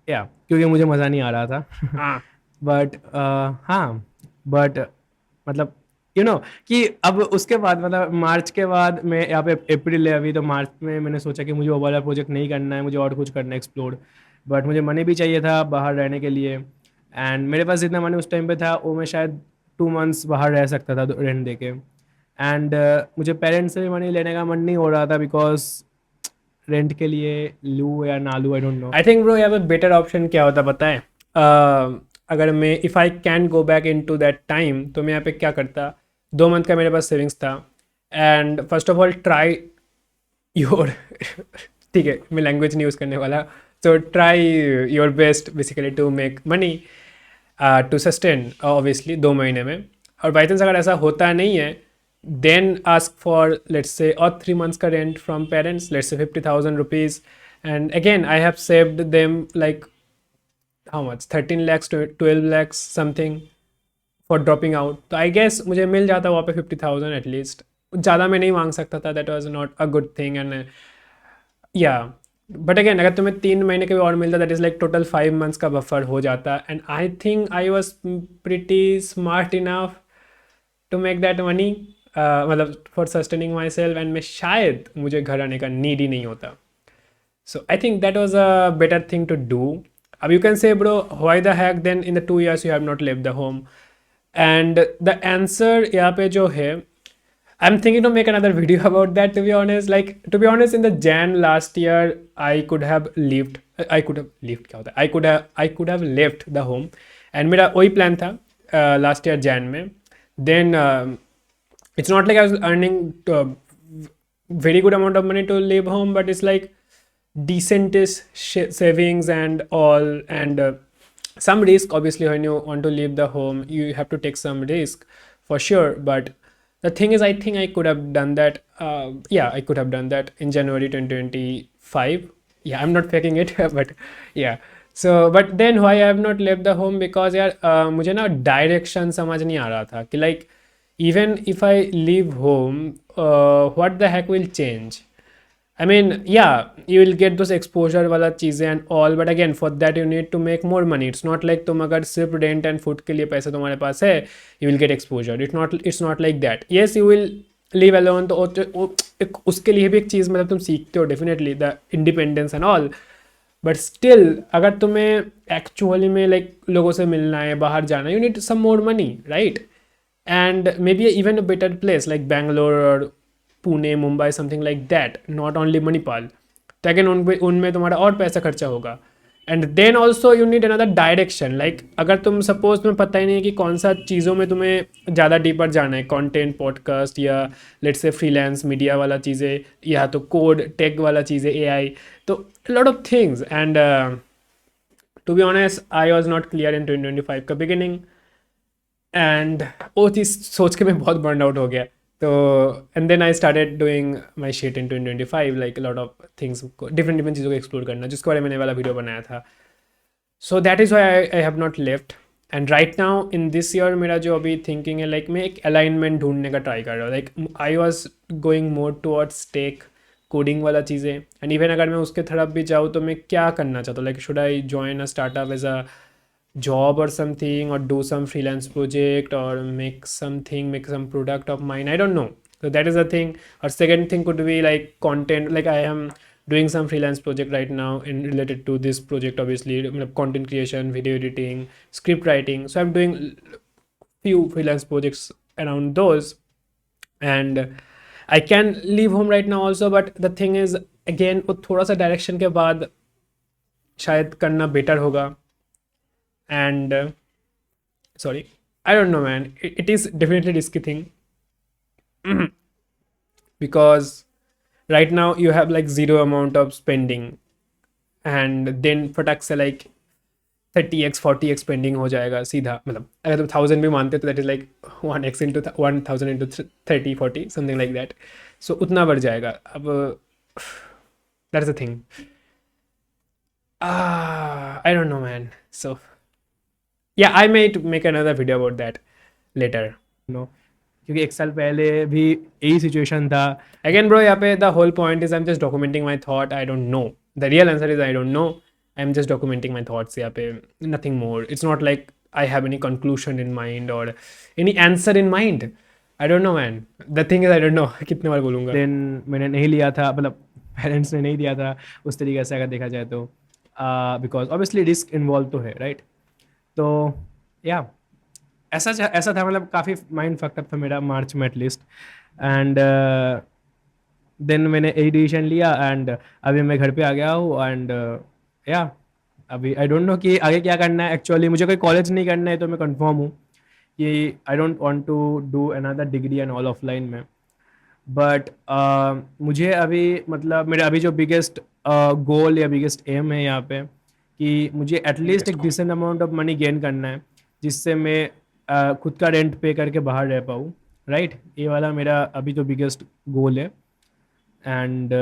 या क्योंकि मुझे मज़ा नहीं आ रहा था। बट हाँ, बट मतलब कि अब उसके बाद मतलब मार्च के बाद मैं यहाँ पे अप्रैल है अभी, तो मार्च में मैंने सोचा कि मुझे वो वाला प्रोजेक्ट नहीं करना है, मुझे और कुछ करना है एक्सप्लोर। बट मुझे मनी भी चाहिए था बाहर रहने के लिए, एंड मेरे पास जितना मनी उस टाइम पे था वो मैं शायद 2 मंथ्स बाहर रह सकता था रेंट दे के। एंड मुझे पेरेंट्स से भी मनी लेने का मन नहीं हो रहा था, बिकॉज रेंट के लिए लूँ या ना लूँ, आई don't know. I think bro यहाँ पे बेटर ऑप्शन क्या होता पता है? अगर मैं if I can go back into that time तो मैं यहाँ पे क्या करता, 2 मंथ का मेरे पास सेविंग्स था। And first of all try your ठीक है, मैं लैंग्वेज नहीं यूज़ करने वाला। तो try your best basically to make money to sustain obviously 2 महीने में। और बाई चांस अगर ऐसा होता नहीं है, then ask for let's say और 3 मंथ्स का rent from parents, let's say 50,000 rupees. And again I have saved them like how much, 13 lakhs to 12 lakhs something for dropping out. तो आई गेस मुझे मिल जाता वहाँ पे 50,000 एटलीस्ट। ज़्यादा मैं नहीं मांग सकता था, that was not a good thing. And yeah but again अगर तुम्हें 3 महीने का भी और मिलता, that is like total 5 months का बफर हो जाता। And I think I was pretty smart enough to make that money, मतलब for sustaining myself. And मैं शायद मुझे घर आने का नीड ही नहीं होता। So I think that was a better thing to do. You can say, bro, why the heck then in the 2 years you have not left the home? And the answer यहाँ पे जो है, I'm thinking to make another video about that, to be honest. Like, to be honest, in the Jan last year, I could have left. क्या होता है? I could have left the home. And मेरा वही plan था last year Jan में. Then it's not like I was earning very good amount of money to leave home, but it's like decentish savings and all. And some risk, obviously, when you want to leave the home you have to take some risk for sure. But the thing is, I think I could have done that. I could have done that in January 2025. Yeah, I'm not faking it but yeah. So but then why I have not left the home, because यार मुझे ना डायरेक्शन समझ नहीं आ रहा था कि like even if I leave home, what the heck will change. I mean, yeah, you will get those exposure वाला चीज़ें and all, but again for that you need to make more money. It's not like तुम अगर सिर्फ rent and food के लिए पैसे तुम्हारे पास है, you will get exposure. It's not like that. Yes, you will live alone, तो उसके लिए भी एक चीज़ मतलब तुम सीखते हो definitely, the independence and all. But still अगर तुम्हें एक्चुअली में लाइक लोगों से मिलना है, बाहर जाना है, you need some more money, right? And maybe even a better place like Bangalore और Pune, Mumbai, something like that, not only Manipal. तो अगेन उनमें तुम्हारा और पैसा खर्चा होगा। And then also you need another direction. Like अगर तुम सपोज तुम्हें पता ही नहीं है कि कौन सा चीज़ों में तुम्हें ज़्यादा डीपर जाना है, कंटेंट, पॉडकास्ट या लेट्स से फ्रीलांस मीडिया वाला चीज़ें, या तो कोड टेक वाला चीज़ें, एआई, तो lot of things. And to be honest I was not clear in 2025 का बिगिनिंग। एंड वो चीज़ सोच के मैं बहुत बर्न आउट हो गया। तो and then I started doing my shit in 2025, like lot of things को, डिफरेंट चीज़ों को एक्सप्लोर करना, जिसके बारे में मैंने वाला वीडियो बनाया था। So that is why I have not left. And right now in this year मेरा जो अभी थिंकिंग है, लाइक मैं एक अलाइनमेंट ढूंढने का ट्राई कर रहा हूँ। Like I was going more towards tech, coding वाला चीज़ें। एंड इवन अगर मैं उसके तरफ भी जाऊँ तो मैं क्या करना चाहता हूँ, like should I join a startup as a job or something, or do some freelance project, or make some product of mine, I don't know. So that is the thing. Or second thing could be like content, like I am doing some freelance project right now in related to this project, obviously content creation, video editing, script writing. So I'm doing few freelance projects around those. And I can leave home right now also, but the thing is again वो थोड़ा सा डायरेक्शन के बाद शायद करना बेटर होगा। And sorry, I don't know, man. It is definitely risky thing because right now you have like zero amount of spending, and then फटक से like 30x 40x spending हो जाएगा सीधा। मतलब अगर तुम 1000 भी मानते तो that is like 1x into 1000 into 30 40 something like that. So उतना बढ़ जाएगा। अब that's the thing. I don't know, man. So yeah, I might make another video about that later. No, क्योंकि एक साल पहले भी यही सिचुएशन था। अगेन ब्रो, यहाँ पे the whole point is I am just documenting my thought. I don't know, the real answer is I don't know. I am just documenting my thoughts यहाँ पे, nothing more. It's not like I have any conclusion in mind और any answer in mind. I don't know man, the thing is I don't know. कितने बार बोलूँगा। देन मैंने नहीं लिया था, मतलब पेरेंट्स ने नहीं दिया था उस तरीके से अगर देखा जाए तो, बिकॉज ऑब्वियसली रिस्क इन्वॉल्व तो है, राइट? तो या ऐसा था, मतलब काफ़ी माइंड फक्ड था मेरा मार्च में एटलीस्ट। एंड देन मैंने यही डिसीजन लिया, एंड अभी मैं घर पे आ गया हूँ। एंड या अभी आई डोंट नो कि आगे क्या करना है एक्चुअली। मुझे कोई कॉलेज नहीं करना है तो मैं कंफर्म हूँ कि I don't want to do another degree and all offline में। बट मुझे अभी मतलब मेरा अभी जो बिगेस्ट गोल या बिगेस्ट एम है यहाँ पे कि मुझे एटलीस्ट एक decent amount of money gain करना है, जिससे मैं खुद का रेंट पे करके बाहर रह पाऊँ, राइट। ये वाला मेरा अभी जो बिगेस्ट गोल है। एंड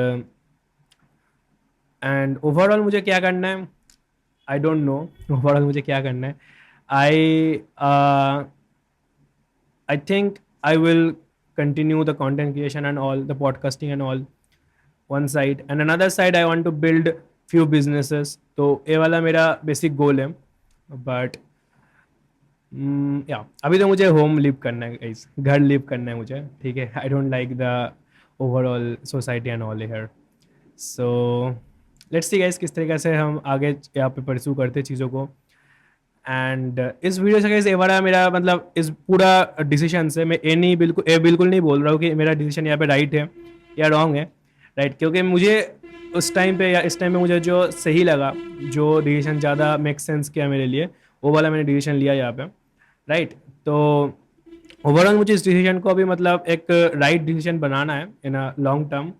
एंड ओवरऑल मुझे क्या करना है आई डोंट नो। ओवरऑल मुझे क्या करना है, आई I think I will continue the content creation and all, the podcasting and all, one side, and another side I want to build few businesses. तो ये वाला मेरा बेसिक गोल है। बट या अभी तो मुझे होम लिव करना है guys, घर लिव करना है मुझे, ठीक है। I don't like the overall society and all here. So let's see guys किस तरीके से हम आगे यहाँ पे परस्यू करते हैं चीज़ों को। एंड इस वीडियो से कैसे ये बड़ा मेरा मतलब इस पूरा डिसीजन से मैं ये बिल्कुल नहीं बोल रहा हूँ कि मेरा डिसीजन यहाँ पे राइट है या रॉन्ग है, राइट। क्योंकि मुझे उस टाइम पे या इस टाइम पे मुझे जो सही लगा, जो डिसीजन ज़्यादा मेक सेंस किया मेरे लिए, वो वाला मैंने डिसीजन लिया यहाँ पे, राइट। तो ओवरऑल मुझे इस डिसीजन को अभी मतलब एक राइट डिसीजन बनाना है इन अ लॉन्ग टर्म।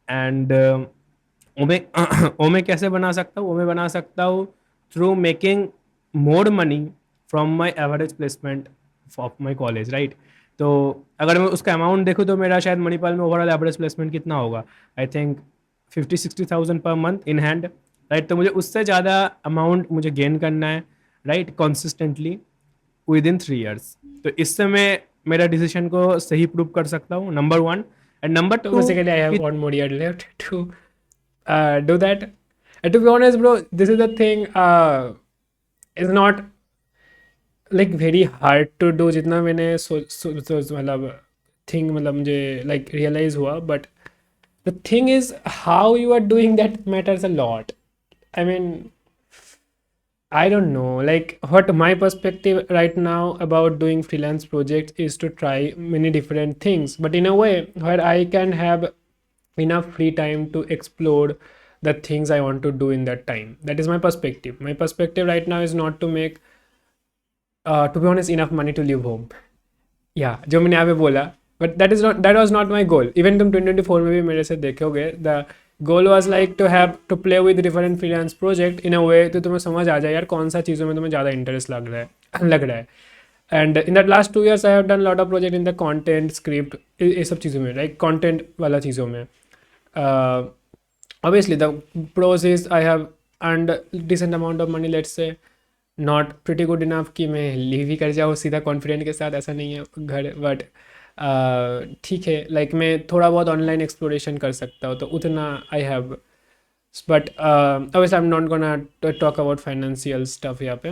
एंड मैं कैसे बना सकता हूँ, मैं बना सकता हूँ through making more money from my average placement of my college, right. तो अगर मैं उसका अमाउंट देखूँ तो मेरा शायद मणिपाल में ओवरऑल एवरेज प्लेसमेंट कितना होगा, I think 50-60,000 per month in hand, right. तो मुझे उससे ज़्यादा अमाउंट मुझे गेन करना है, right, consistently with in 3 years। तो इससे मैं मेरा डिसीजन को सही प्रूव कर सकता हूँ, number 1। And number So 2, basically, I have 1 more year left to do that. And to be honest, bro, this is the thing. It's not like very hard to do. जितना मैंने मतलब थिंग मतलब मुझे like realize हुआ, but the thing is how you are doing that matters a lot. I mean, I don't know. Like what my perspective right now about doing freelance projects is to try many different things, but in a way where I can have enough free time to explore the things I want to do in that time. That is my perspective. My perspective right now is not to make, to be honest, enough money to live home. या जो मैंने यहाँ पे बोला, but that was not my goal. Even तुम 2024 में भी मेरे से देखोगे, the goal was like to have to play with different freelance project in a way तो तुम्हें समझ आ जाए यार कौन सा चीज़ों में तुम्हें ज़्यादा इंटरेस्ट लग रहा है। And in that last 2 years I have done lot of project in the content script, ये सब चीज़ों में, लाइक कॉन्टेंट वाला चीज़ों में। Obviously the pros is I have earned decent amount of money, let's say not pretty good enough कि मैं लीव ही कर जाऊँ सीधा कॉन्फिडेंट के साथ, ऐसा नहीं है घर। बट ठीक है, लाइक मैं थोड़ा बहुत ऑनलाइन एक्सप्लोरेशन कर सकता हूँ, तो उतना I have. But obviously I'm not gonna talk about financial stuff यहाँ पे।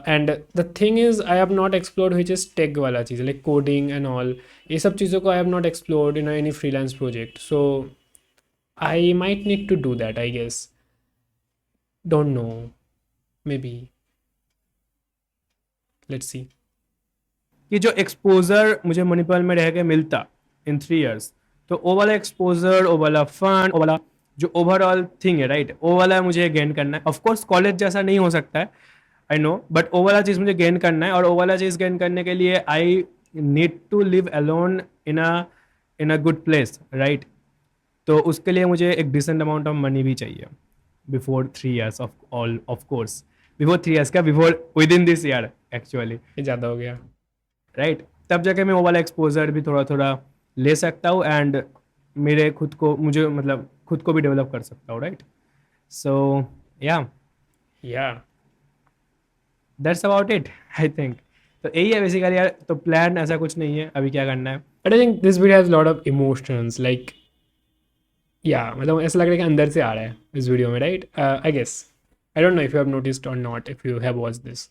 And the thing is I have not explored which is tech वाला चीज़, लाइक कोडिंग एंड ऑल, ये सब चीज़ों को I have not explored in any freelance project. So I might need to do that, I guess, don't know, maybe, let's see. कि जो एक्सपोजर मुझे मणिपाल में रह के मिलता इन 3 years, तो वो वाला एक्सपोजर, वो वाला फंड, वो वाला जो ओवरऑल थिंग है, राइट, वो वाला मुझे गेन करना है। ऑफ कोर्स कॉलेज जैसा नहीं हो सकता है, आई नो, बट वो वाला चीज़ मुझे गेन करना है। और वो वाला चीज़ गेन करने के लिए I need to live alone in a good place, right. तो उसके लिए मुझे एक डिसेंट अमाउंट ऑफ मनी भी चाहिए before 3 years of course. Before 3 years क्या, before with in this year actually, ये ज़्यादा हो गया, राइट। तब जाके मैं वो वाला एक्सपोजर भी थोड़ा थोड़ा ले सकता हूँ एंड मेरे खुद को भी डेवलप कर सकता हूँ, राइट। सो या या that's about it I think. तो यही है बेसिकली यार। तो प्लान ऐसा कुछ नहीं है अभी क्या करना है। But I think this video has lot of emotions, like या मतलब ऐसा लग रहा है कि अंदर से आ रहा है इस वीडियो में, right. I guess, I don't know if you have noticed और not, if you have watched this.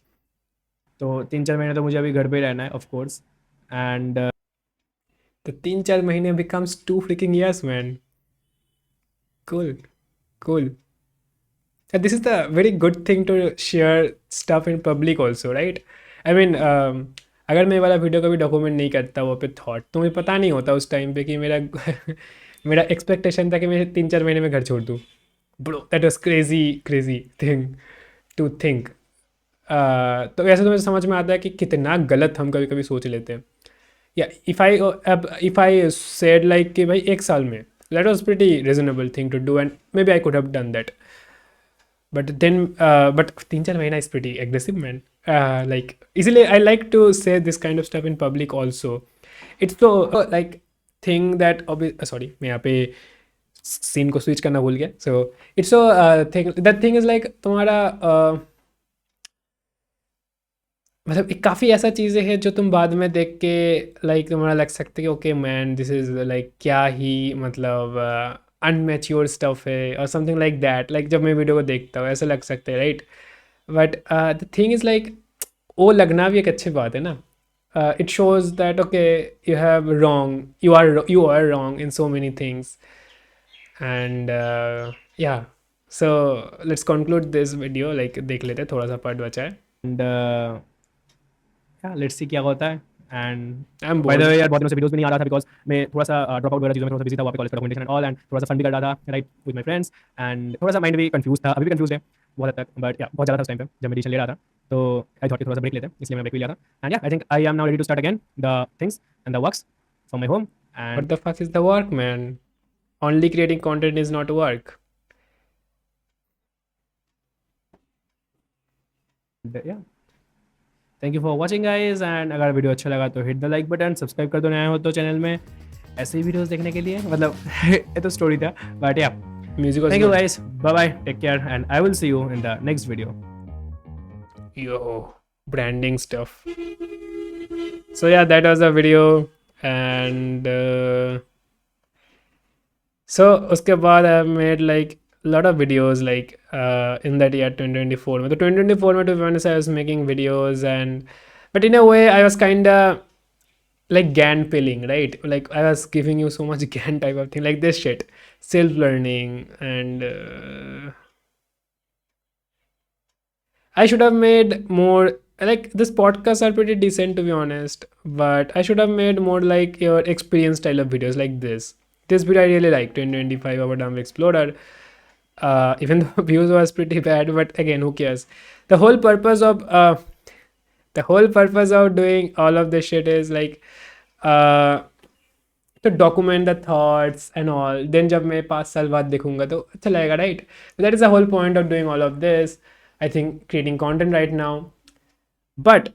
तो 3-4 महीने तो मुझे अभी घर पे ही रहना है ऑफ कोर्स। एंड तो 3-4 महीने becomes 2 freaking years, man. Cool, cool. And this is the very good thing to share stuff in public also, right? I mean, अगर मैं ये वाला वीडियो कभी डॉक्यूमेंट नहीं करता वो पे थॉट, तो मुझे पता नहीं होता उस टाइम पे कि मेरा मेरा एक्सपेक्टेशन था कि मैं 3-4 महीने में घर छोड़ दूँ, bro that was crazy thing to think. तो ऐसे तो मुझे समझ में आता है कि कितना गलत हम कभी कभी सोच लेते हैं। या इफ आई सेड लाइक कि भाई एक साल में, that was pretty reasonable thing to do and maybe I could have done that, but then but 3-4 महीना is pretty aggressive man. Like इसीलिए I like to say this kind of stuff in public also. It's तो लाइक थिंग दैट सॉरी मैं यहाँ पे सीन को स्विच करना भूल गया। So it's so thing that thing is like तुम्हारा मतलब एक काफ़ी ऐसा चीज़ें हैं जो तुम बाद में देख के लाइक तुम्हारा लग सकता है कि okay man this is like क्या ही मतलब अनमेच्योर स्टफ है और समथिंग लाइक दैट। लाइक जब मैं वीडियो को देखता हूँ ऐसा लग सकता है right, but the thing is like वो लगना भी एक अच्छी बात है ना। It shows that okay you have wrong, you are wrong in so many things and yeah. So let's conclude this video, like देख लेते हैं थोड़ा सा पार्ट बचा है एंड लेट्स सी क्या होता है। And I M by the way यार बहुत दिनों से वीडियोस भी नहीं आ रहा था बिकॉज मैं थोड़ा सा ड्रॉप आउट वगैरह चीज़ों में थोड़ा सा बिजी था, वहाँ पे कॉलेज का डॉक्यूमेंटेशन एंड ऑल, एंड थोड़ा सा फन भी कर रहा था right with my friends, and थोड़ा सा माइंड भी कंफ्यूज था, अभी भी कंफ्यूज है बहुत हद तक, बट या बहुत ज़्यादा था उस टाइम पे जब मैं डिसीजन ले रहा था। तो आई थॉट कि थोड़ा सा ब्रेक लेते हैं, इसलिए मैं ब्रेक भी लिया था। And yeah I think I am now ready to start again the things and the works from my home. And what the fuck is the work man? Only creating content is not work. Yeah thank you for watching guys, and अगर वीडियो अच्छा लगा तो hit the like button, subscribe कर दो नया हो तो चैनल में ऐसे ही वीडियोस देखने के लिए। मतलब ये तो स्टोरी था बट या music. Thank you guys, bye bye, take care, and I will see you in the next video. Yo, branding stuff. So yeah, that was a video, and so उसके बाद I made like a lot of videos like in that year 2024 में। तो 2024 में to be honest I was making videos, and but in a way I was kinda like GAN pilling, right? Like I was giving you so much GAN type of thing, like this shit, self-learning, and I should have made more. Like this podcasts are pretty decent to be honest, but I should have made more like your experience style of videos like this. This video I really like 2025 about Dumb Explorer. Even though views was pretty bad, but again, who cares? The whole purpose of doing all of this shit is like to document the thoughts and all. Then जब मैं 5 साल बाद देखूंगा तो अच्छा लगेगा, right? That is the whole point of doing all of this. I think creating content right now, but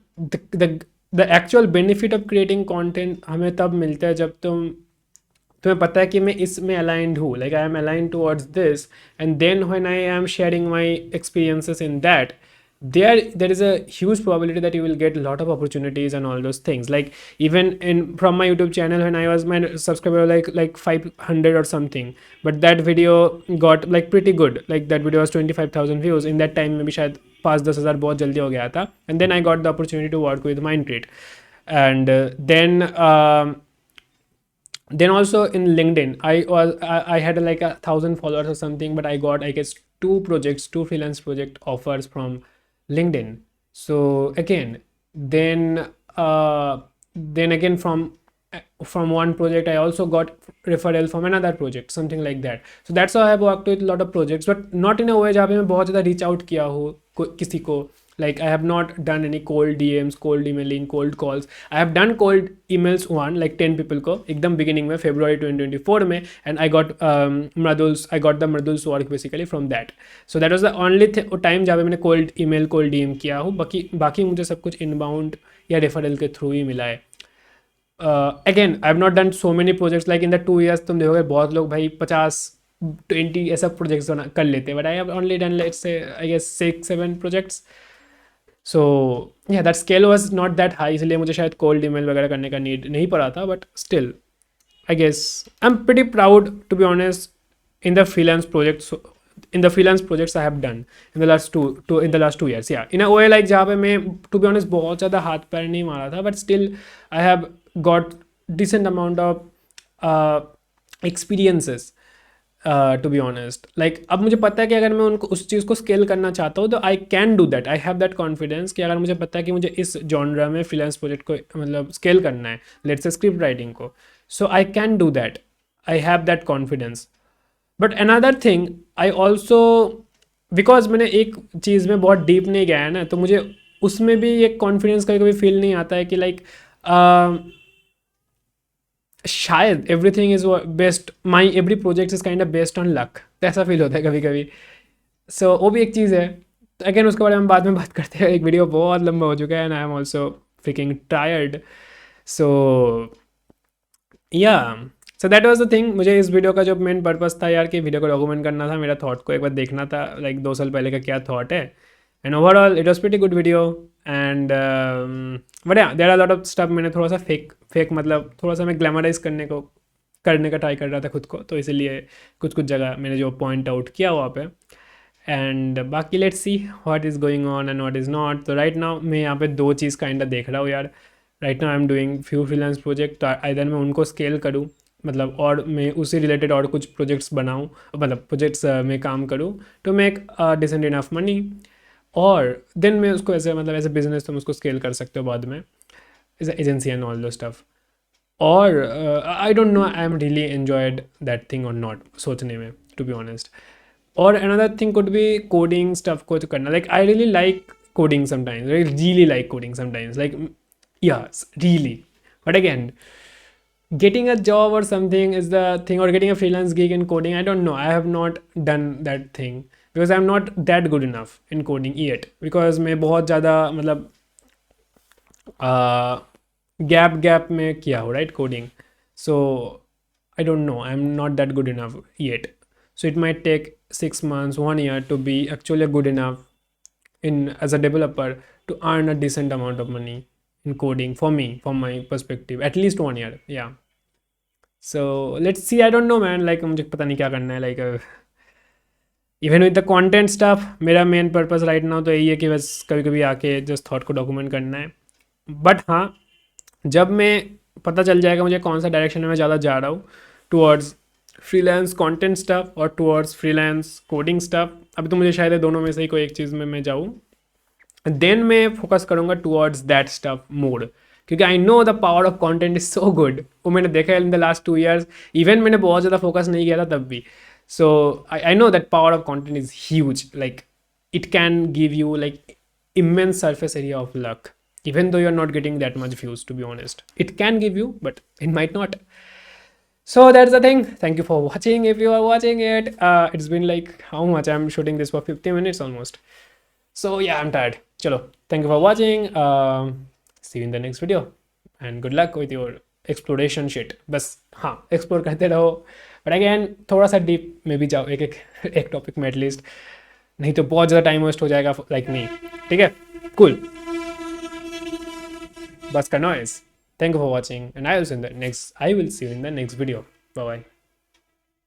the actual benefit of creating content हमें तब मिलता है जब तुम्हें पता है कि मैं इसमें aligned हूँ, like I am aligned towards this, and then when I am sharing my experiences in that, there is a huge probability that you will get a lot of opportunities and all those things. Like even from my YouTube channel, when I was, my subscriber like 500 or something, but that video got like pretty good, like that video was 25,000 views in that time, maybe शायद 5-10 हज़ार बहुत जल्दी हो गया था। and then I got the opportunity to work with Mindcrate, and then also in LinkedIn I had like 1,000 followers or something, but I got I guess two freelance project offers from LinkedIn. So again, then again from one project I also got referral from another project, something like that. So that's how I have worked with a lot of projects, but not in a way जहाँ पे मैं बहुत ज़्यादा reach out किया हो किसी को। Like I have not done any cold DMs, cold emailing, cold calls. I have done cold emails like 10 people को एकदम beginning में February 2024 में, and I got the Mradul's work basically from that. So that was the only time जहाँ पे मैंने cold email, cold DM किया हूँ। बाकी मुझे सब कुछ inbound या referral के through ही मिला है। Again, I have not done so many projects like in the 2 years। तुम देखोगे बहुत लोग भाई 50-20 ऐसा projects कर लेते हैं, but I have only done let's say I guess 6-7 projects. So yeah, that scale was not that high, इसलिए मुझे शायद cold email वगैरह करने का need नहीं पड़ा था, but still I guess I'm pretty proud to be honest in the freelance projects I have done in the last two years. Yeah, in a way like जहाँ पे मैं to be honest बहुत ज़्यादा हाथ पैर नहीं मारा था, but still I have got decent amount of experiences. To be honest, like अब मुझे पता है कि अगर मैं उनको उस चीज़ को स्केल करना चाहता हूँ तो आई can do that. I have that confidence कि अगर मुझे पता है कि मुझे इस जॉनरा में फ्रीलांस प्रोजेक्ट को मतलब स्केल करना है, लेट्स से स्क्रिप्ट राइटिंग को, so I can do that. I have that confidence. But another thing I also, because मैंने एक चीज़ में बहुत डीप नहीं गया है ना, तो मुझे उसमें भी एक कॉन्फिडेंस कभी कभी फील नहीं आता है कि लाइक शायद everything is best, my every project is kind of based on luck, तो ऐसा फील होता है कभी कभी. सो वो भी एक चीज़ है. तो अगेन उसके बारे में बाद में बात करते हैं. एक वीडियो बहुत लंबा हो चुका है and I am also freaking tired. So yeah, so that was the thing. मुझे इस वीडियो का जो मेन पर्पस था यार, कि वीडियो को डॉक्यूमेंट करना था, मेरा थॉट को एक बार देखना था, लाइक 2 साल पहले का क्या थॉट है. And overall it was pretty good video. And but yeah, there are lot of stuff. मैंने थोड़ा सा फेक मतलब थोड़ा सा मैं ग्लैमराइज करने का ट्राई कर रहा था खुद को, तो इसीलिए कुछ कुछ जगह मैंने जो पॉइंट आउट किया वहाँ पे. एंड बाकी let's see what is going on and what is not. तो राइट नाउ मैं यहाँ पे 2 चीज़ काइंड देख रहा हूँ यार. Right now I am doing few freelance project, तो आइदर मैं उनको स्केल करूँ, मतलब और मैं उसी रिलेटेड और कुछ प्रोजेक्ट्स बनाऊँ, मतलब प्रोजेक्ट्स में काम करूँ to make decent enough money, और देन मैं उसको ऐसे मतलब ऐसे बिजनेस तुम उसको स्केल कर सकते हो बाद में, एज एजेंसी एंड ऑल दो स्टफ. और आई don't know I am really enjoyed that thing और नॉट, सोचने में, टू बी ऑनेस्ट. और another thing could be coding stuff को करना. Like I really like coding sometimes, I really like coding sometimes, like yes, really. But again, getting a job or something is the thing, or getting a freelance gig in coding, I don't know. I have not done that thing because I'm not that good enough in coding yet. Because मैं बहुत ज़्यादा मतलब गैप में किया हो, right, coding. So I don't know. I'm not that good enough yet. So it might take 6 months, 1 year to be actually good enough in as a developer to earn a decent amount of money in coding for me, from my perspective, at least 1 year. Yeah, so let's see. I don't know man, like मुझे पता नहीं क्या करना है. like even with the content stuff, मेरा मेन पर्पस राइट नाउ तो यही है कि बस कभी कभी आके जस्ट थॉट को डॉक्यूमेंट करना है. बट हाँ, जब मैं पता चल जाएगा मुझे कौन सा डायरेक्शन में मैं ज़्यादा जा रहा हूँ, टूवर्ड्स फ्रीलांस कंटेंट स्टफ और टूवर्ड्स फ्रीलांस कोडिंग स्टफ, अभी तो मुझे शायद दोनों में से ही कोई एक चीज़ में मैं जाऊँ, देन मैं फोकस करूँगा टूवर्ड्स दैट स्टफ मोर. क्योंकि I know the power of content is so good. वो मैंने देखा है in the last 2 years. Even मैंने बहुत ज़्यादा फोकस नहीं किया था तब भी. So I know that power of content is huge. Like it can give you like immense surface area of luck, even though you're not getting that much views, to be honest. It can give you, but it might not. So that's the thing. Thank you for watching. If you are watching it, it's been like how much? I'm shooting this for 50 minutes almost. So yeah, I'm tired. Chalo, thank you for watching. See you in the next video, and good luck with your exploration shit. बस हाँ, explore करते रहो. But again, थोड़ा सा deep में भी जाओ एक टॉपिक में एटलीस्ट, नहीं तो बहुत ज़्यादा टाइम वेस्ट हो जाएगा. लाइक नहीं, ठीक है, कूल. बस का noise. Thank you for watching, and I will see you in the next video. Bye bye.